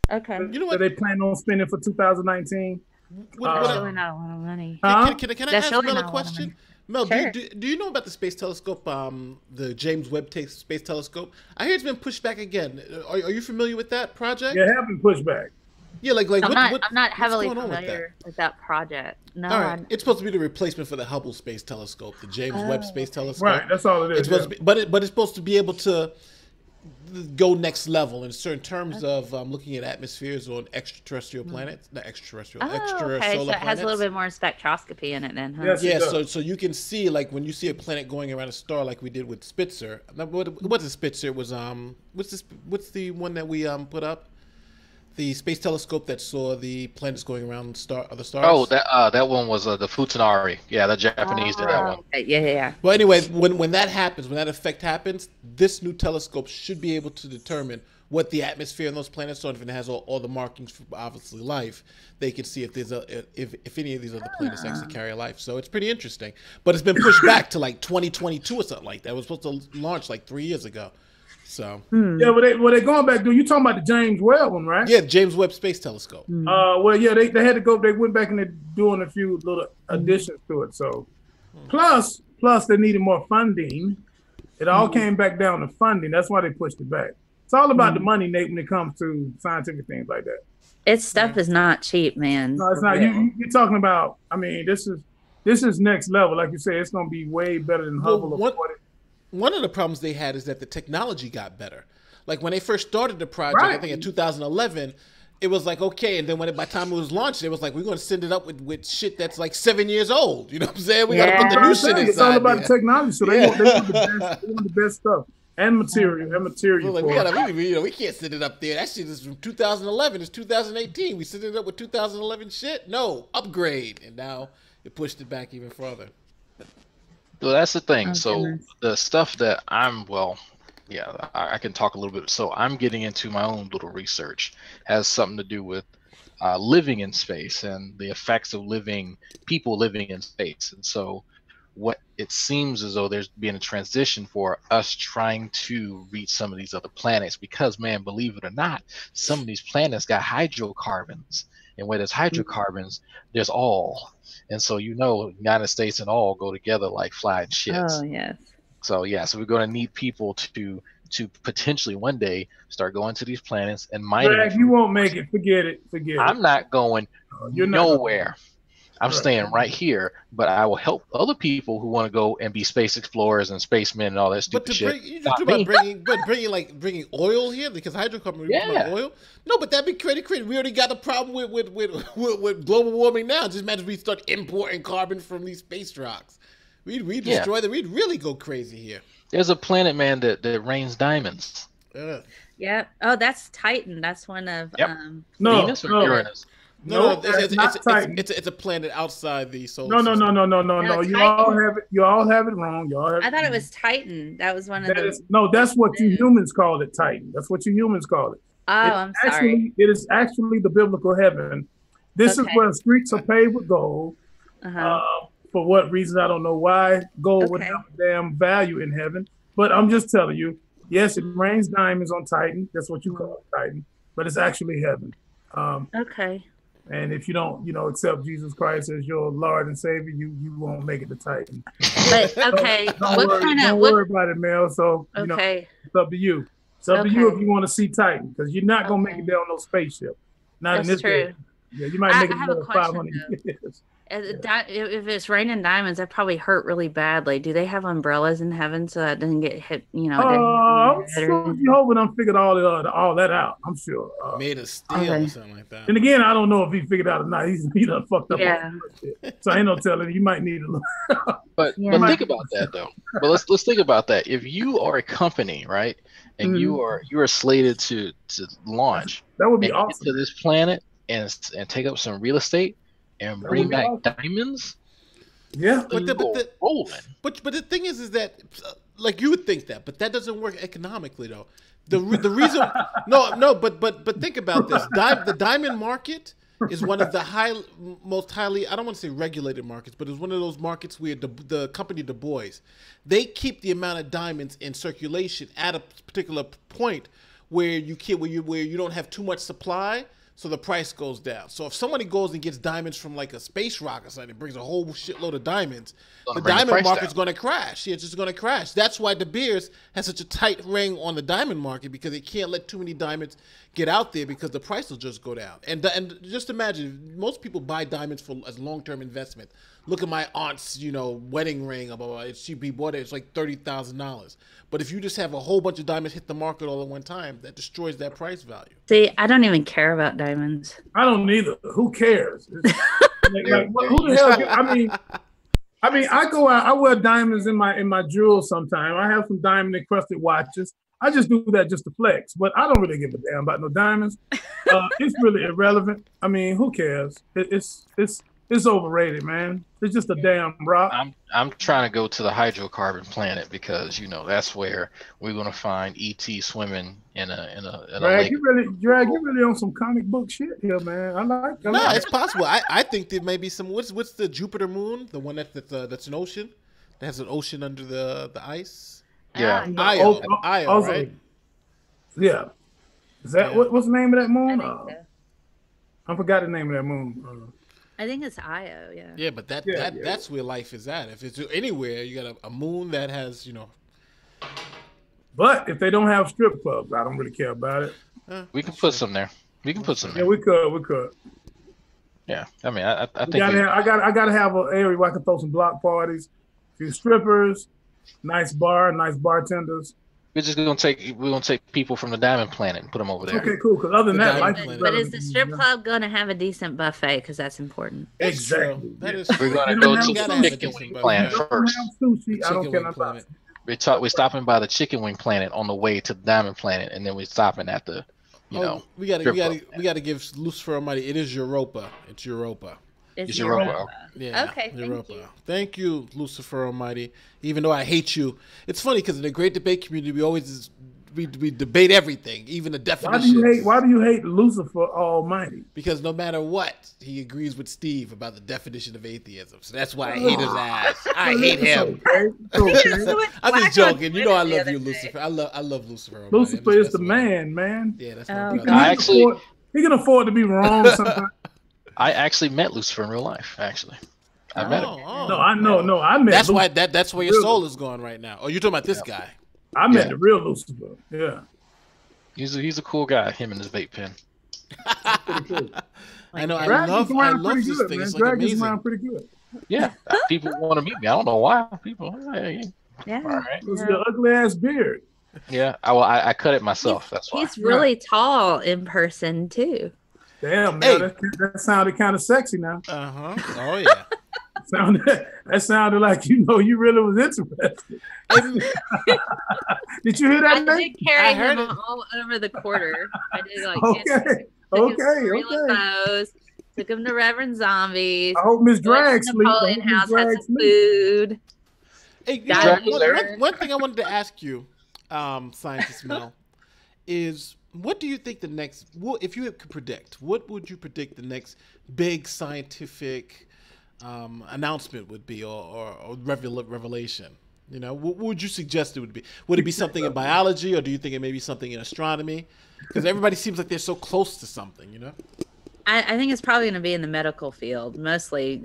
Okay. You know what they plan on spending for 2019? That's really not a lot of money. Can I ask Mel a question? Mel, sure. do you know about the space telescope, the James Webb Space Telescope? I hear it's been pushed back again. Are you familiar with that project? Yeah, it has been pushed back. Yeah, I'm not heavily familiar with that project. No, all right. It's supposed to be the replacement for the Hubble Space Telescope, the James Webb Space Telescope. Right, that's all it is. It's supposed to be, but it's supposed to be able to go next level in certain terms of looking at atmospheres on extraterrestrial planets, not extraterrestrial, extrasolar okay. So it has planets. a little bit more spectroscopy in it then, huh? Yes, so you can see, like, when you see a planet going around a star like we did with Spitzer. What's a Spitzer? It was what's the one that we put up? The space telescope that saw the planets going around other stars. Oh, that one was the Futanari. Yeah, the Japanese did that one. Yeah. Well, anyway, when that happens, when that effect happens, this new telescope should be able to determine what the atmosphere in those planets are. If it has all the markings for obviously life, they can see if there's if any of these other planets actually carry life. So it's pretty interesting. But it's been pushed back to like 2022 or something like that. It was supposed to launch like 3 years ago. So yeah, but they going back. You talking about the James Webb one, right? Yeah, James Webb Space Telescope. Well, yeah, they had to go. They went back and they're doing a few little additions to it. So plus they needed more funding It all came back down to funding. That's why they pushed it back. It's all about the money, Nate, when it comes to scientific things like that. Its stuff is not cheap, man. No, it's not. You're talking about. I mean, this is next level. Like you say, it's going to be way better than Hubble. One of the problems they had is that the technology got better. Like when they first started the project, I think in 2011, it was like, okay. And then by the time it was launched, it was like, we're going to send it up with shit that's like 7 years old. You know what I'm saying? We got to put the new shit inside. It's all about the technology. So they want the best stuff and material. Like, we can't send it up there. That shit is from 2011. It's 2018. We send it up with 2011 shit? No, upgrade. And now it pushed it back even further. Well, that's the thing. So the stuff that I can talk a little bit. So I'm getting into my own little research. Has something to do with living in space and the effects of people living in space. And so what it seems as though there's been a transition for us trying to reach some of these other planets because, man, believe it or not, some of these planets got hydrocarbons. And where there's hydrocarbons, there's all. And so, United States and all go together like flying ships. Oh, yes. So we're going to need people to potentially one day start going to these planets and mining. Greg, you won't make it. Forget it. I'm not going nowhere. I'm staying right here, but I will help other people who want to go and be space explorers and spacemen and all that stupid shit. You just about bringing oil here because hydrocarbons. Oil. No, but that'd be crazy. We already got a problem with global warming now. Just imagine we start importing carbon from these space rocks. We'd destroy them. We'd really go crazy here. There's a planet, man, that rains diamonds. Yeah. Oh, that's Titan. That's one of Venus or Uranus. No, it's a planet outside the solar system. No. You all have it wrong. I thought it was Titan. That was one of that's what you humans call it, Titan. That's what you humans call it. Oh, I'm sorry. It is actually the biblical heaven. This is where streets are paved with gold. For what reason, I don't know why. Gold would have a damn value in heaven. But I'm just telling you, yes, it rains diamonds on Titan. That's what you call it, Titan. But it's actually heaven. And if you don't, accept Jesus Christ as your Lord and Savior, you won't make it to Titan. But don't worry about it, Mel. So it's up to you. It's up to you if you want to see Titan, because you're not gonna make it there on no spaceship. Not in this day. Yeah, you might make it another 500 years. If it's raining diamonds, that probably hurt really badly. Do they have umbrellas in heaven so that doesn't get hit? I'm sure Jehovah done figured all that out. I'm sure. Made of steel or something like that. And again, I don't know if he figured out or not. He done fucked up. Yeah. So I ain't no telling. You might need a little. But think about that though. But let's think about that. If you are a company, right, and you are slated to launch, that would be awesome, to this planet and take up some real estate. And bring back diamonds. Yeah, but the thing is that like you would think that, but that doesn't work economically though. The reason but think about this. The diamond market is one of the most highly, I don't want to say regulated markets, but it's one of those markets where the company Du Bois, they keep the amount of diamonds in circulation at a particular point where you don't have too much supply. So the price goes down. So if somebody goes and gets diamonds from like a space rock or something, and brings a whole shitload of diamonds, the diamond market's going to crash. Yeah, it's just going to crash. That's why De Beers has such a tight ring on the diamond market, because they can't let too many diamonds get out there because the price will just go down. And just imagine, most people buy diamonds as long-term investment. Look at my aunt's, wedding ring. Blah, blah, blah. She bought it. It's like $30,000. But if you just have a whole bunch of diamonds hit the market all at one time, that destroys that price value. See, I don't even care about diamonds. I don't either. Who cares? Who the hell? I mean, I go out. I wear diamonds in my jewels sometimes. I have some diamond encrusted watches. I just do that just to flex. But I don't really give a damn about no diamonds. It's really irrelevant. I mean, who cares? It's overrated, man. It's just a damn rock. I'm trying to go to the hydrocarbon planet because that's where we're gonna find ET swimming in a lake. You really on some comic book shit here, man. I like. It's possible. I think there may be some. What's the Jupiter moon? The one that's an ocean. That has an ocean under the ice. Yeah, Io, right? Yeah. Is that what's the name of that moon? I forgot the name of that moon. I think it's Io, yeah. Yeah, but that's where life is at. If it's anywhere, you got a moon that has, But if they don't have strip clubs, I don't really care about it. We can put some there. We can put some Yeah, there. we could. Yeah, I mean, I I think gotta have an area where I can throw some block parties, a few strippers, nice bartenders. we're gonna take people from the Diamond Planet and put them over there. Okay, cool. Because other than that, life is But better is the than- strip club going to have a decent buffet? Because that's important. Exactly. That is We're gonna go to the Chicken Wing Planet first. Sushi, I don't care about it. We're stopping by the Chicken Wing Planet on the way to the Diamond Planet, and then we're stopping at the, we gotta give Lucifer Almighty. It is Europa. It's Europa. It's Europa. Yeah. Okay, thank Europa. you. Thank you, Lucifer Almighty. Even though I hate you, it's funny because in the great debate community, we debate everything, even the definition. Why do you hate Lucifer Almighty? Because no matter what, he agrees with Steve about the definition of atheism. So that's why I hate his ass. I hate him. I'm just joking. You know I love you, Lucifer. I love Lucifer Almighty. Lucifer is the man. Yeah, that's my brother. He can afford to be wrong sometimes. I actually met Lucifer in real life. Actually, I met him. No, I met. That's Lucifer. why that's where your soul is going right now. Oh, you're talking about this guy. I met the real Lucifer. Yeah, he's a cool guy. Him and his vape pen. I know. I Drag love is around this pretty thing. good, It's man. like Drag is amazing. around pretty good. Yeah, people want to meet me. I don't know why. People. Hey, Yeah. all right. It's your ugly ass beard. Yeah, I cut it myself. That's why. He's really tall in person too. Damn, man, that sounded kind of sexy now. Oh yeah. That sounded like you really was interested. Did you hear that? I Nate? did carry I heard him it. all over the quarter. I did like Okay. Those, took him to Reverend Zombies. I hope Miss went to Drag sleep. I Napoleon hope Miss House, had Drag some sleep. food. Hey, Got one thing I wanted to ask you, Scientist Mel, is what do you think the next? If you could predict, what would you predict the next big scientific announcement would be, or revelation? You know, what would you suggest it would be? Would it be something in biology, or do you think it may be something in astronomy? Because everybody seems like they're so close to something, you know. I think it's probably going to be in the medical field, mostly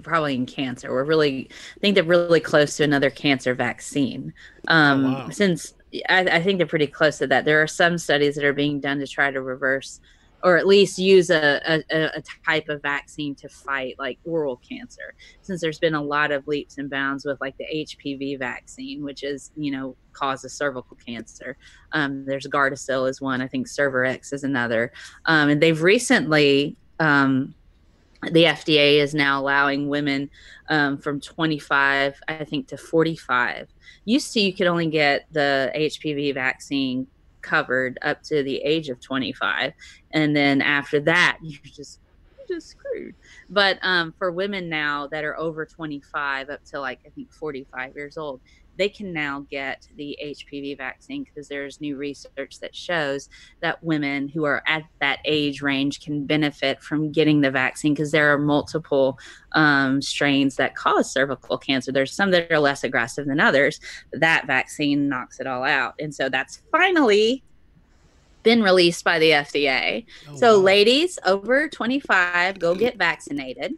probably in cancer. I think they're really close to another cancer vaccine. Wow. Since I think they're pretty close to that. There are some studies that are being done to try to reverse or at least use a type of vaccine to fight like oral cancer, since there's been a lot of leaps and bounds with like the HPV vaccine, which is, causes cervical cancer. There's Gardasil is one, I think Cervarix is another. And they've recently, the FDA is now allowing women from 25, I think, to 45. Used to, you could only get the HPV vaccine covered up to the age of 25, and then after that you're just screwed. But for women now that are over 25 up to like I think 45 years old, they can now get the HPV vaccine because there's new research that shows that women who are at that age range can benefit from getting the vaccine because there are multiple strains that cause cervical cancer. There's some that are less aggressive than others. That vaccine knocks it all out. And so that's finally been released by the FDA. So ladies over 25, go get vaccinated.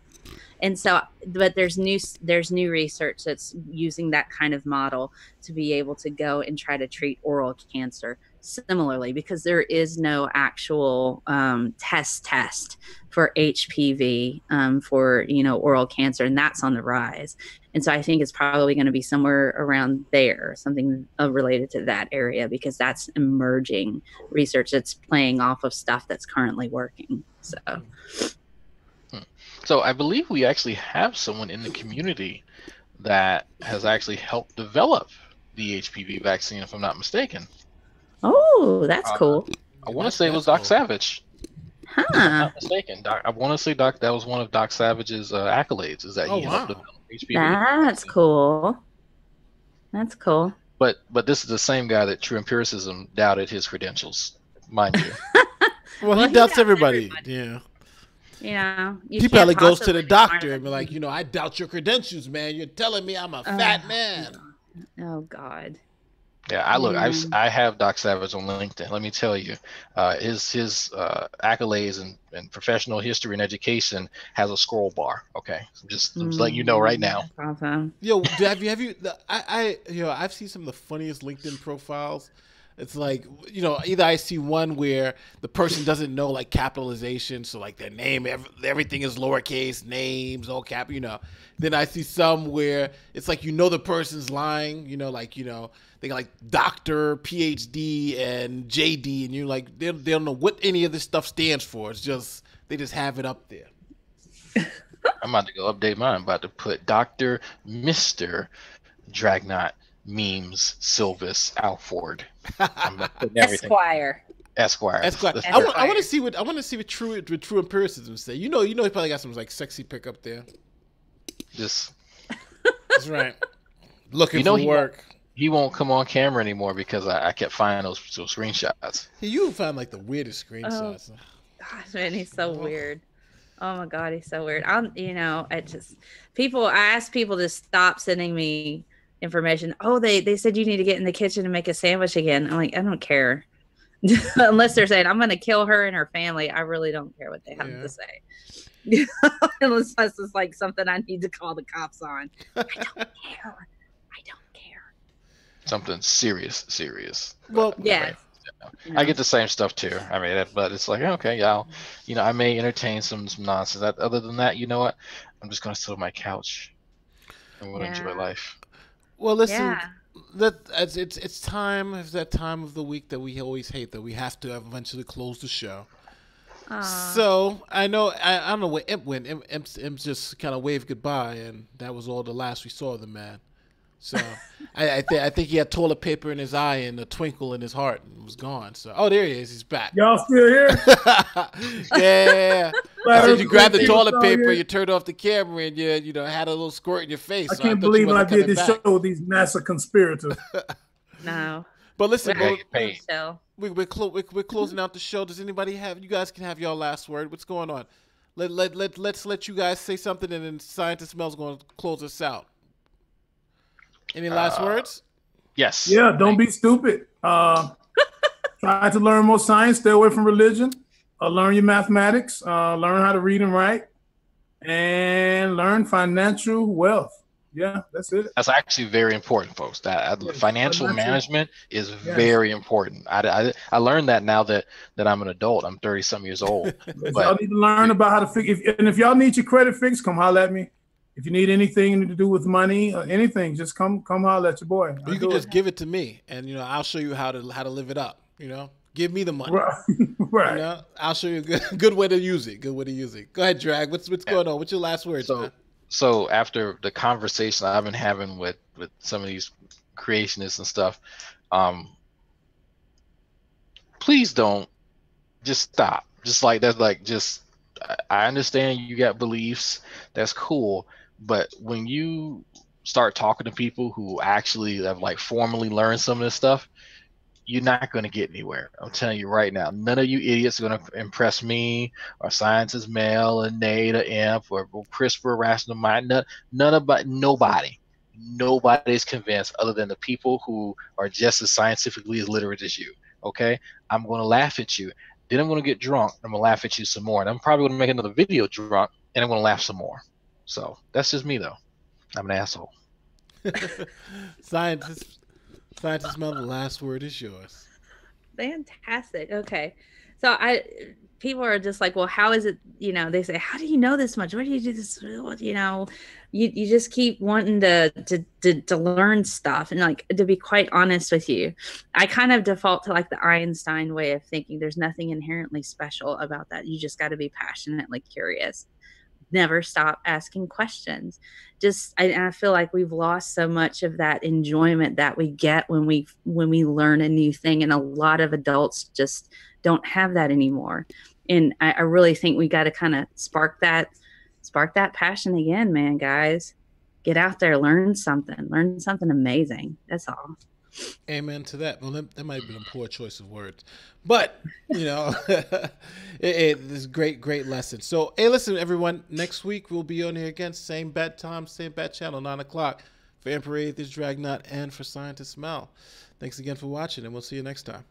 And so, but there's new research that's using that kind of model to be able to go and try to treat oral cancer similarly, because there is no actual test for HPV for oral cancer, and that's on the rise. And so I think it's probably going to be somewhere around there, something related to that area, because that's emerging research that's playing off of stuff that's currently working. So I believe we actually have someone in the community that has actually helped develop the HPV vaccine, if I'm not mistaken. Oh, that's cool. I want to say it was Doc Savage. If I'm not mistaken. I want to say that was one of Doc Savage's accolades, is that he helped develop HPV. That's cool. That's cool. But this is the same guy that True Empiricism doubted his credentials, mind you. Well, he doubts everybody. Yeah. He probably goes to the doctor and be like, I doubt your credentials, man. You're telling me I'm a fat man. Oh God. Yeah, I have Doc Savage on LinkedIn. Let me tell you, his accolades and professional history and education has a scroll bar. Okay, I'm just letting you know right now. That's awesome. Yo, have you? I've seen some of the funniest LinkedIn profiles. It's like, either I see one where the person doesn't know like capitalization, so like their name, everything is lowercase, names, all cap, Then I see some where it's like, the person's lying, they got like doctor, PhD, and JD, and you're like, they don't know what any of this stuff stands for. It's just, they just have it up there. I'm about to go update mine. I'm about to put Dr. Mr. Dragnot Memes Silvis Alford. I'm putting everything. Esquire. I want to see what true empiricism say. You know, he probably got some like sexy pick up there. That's right. Looking for work. He won't come on camera anymore because I kept finding those screenshots. You find like the weirdest screenshots. Oh, gosh, man, he's so weird. Oh my God, he's so weird. I ask people to stop sending me information. Oh, they said you need to get in the kitchen and make a sandwich again. I'm like, I don't care. Unless they're saying I'm going to kill her and her family. I really don't care what they have to say. Unless it's like something I need to call the cops on. I don't care. Something serious. Well, yeah. I get the same stuff too. I mean, but it's like, okay, I may entertain some nonsense. Other than that, you know what? I'm just gonna sit on my couch and want to enjoy life. Well, listen, it's time. It's that time of the week that we always hate, that we have to eventually close the show. So I know I don't know where Imp went. Imp just kind of waved goodbye, and that was all the last we saw of the man. So I think he had toilet paper in his eye and a twinkle in his heart and was gone. So there he is. He's back. Y'all still here? Yeah. So you grabbed the toilet paper, you turned off the camera, and you had a little squirt in your face. I can't believe I did this show with these NASA conspirators. No. But listen, we're closing out the show. Does anybody you guys can have your last word? What's going on? Let's let you guys say something, and then Scientist Mel's going to close us out. Any last words? Yes. Yeah, don't be stupid. Try to learn more science, stay away from religion, learn your mathematics, learn how to read and write, and learn financial wealth. Yeah, that's it. That's actually very important, folks. Financial management is very important. I learned that now that I'm an adult. I'm 30-some years old. But y'all need to learn about how to fix. If y'all need your credit fixed, come holler at me. If you need anything to do with money or anything, just come holler at your boy. You can just give it to me, and I'll show you how to live it up. Give me the money. Right. I'll show you a good way to use it. Go ahead, Drag. What's going on? What's your last words? So after the conversation I've been having with some of these creationists and stuff, please don't just stop. Just like that's like just. I understand you got beliefs. That's cool. But when you start talking to people who actually have like formally learned some of this stuff, you're not going to get anywhere. I'm telling you right now. None of you idiots are going to impress me or Scientist Mel or Nate or Imp or CRISPR Rational Mind. Nobody. Nobody's convinced other than the people who are just as scientifically as literate as you. Okay? I'm going to laugh at you. Then I'm going to get drunk. I'm going to laugh at you some more. And I'm probably going to make another video drunk, and I'm going to laugh some more. So that's just me, though. I'm an asshole. Scientist Mel, the last word is yours. Fantastic. Okay. So people are just like, well, how is it, they say, how do you know this much? Where do you do this? You just keep wanting to learn stuff. And like, to be quite honest with you, I kind of default to like the Einstein way of thinking. There's nothing inherently special about that. You just got to be passionately curious. Never stop asking questions. I feel like we've lost so much of that enjoyment that we get when we learn a new thing. And a lot of adults just don't have that anymore. And I really think we got to kind of spark that passion again, man, guys. Get out there, learn something amazing. That's all. Amen to that. Well, that might have been a poor choice of words, but it's great lesson. So, hey, listen, everyone. Next week we'll be on here again, same bat time, same bat channel, 9 o'clock for Emperor Atheist Dragnot and for Scientist Mel. Thanks again for watching, and we'll see you next time.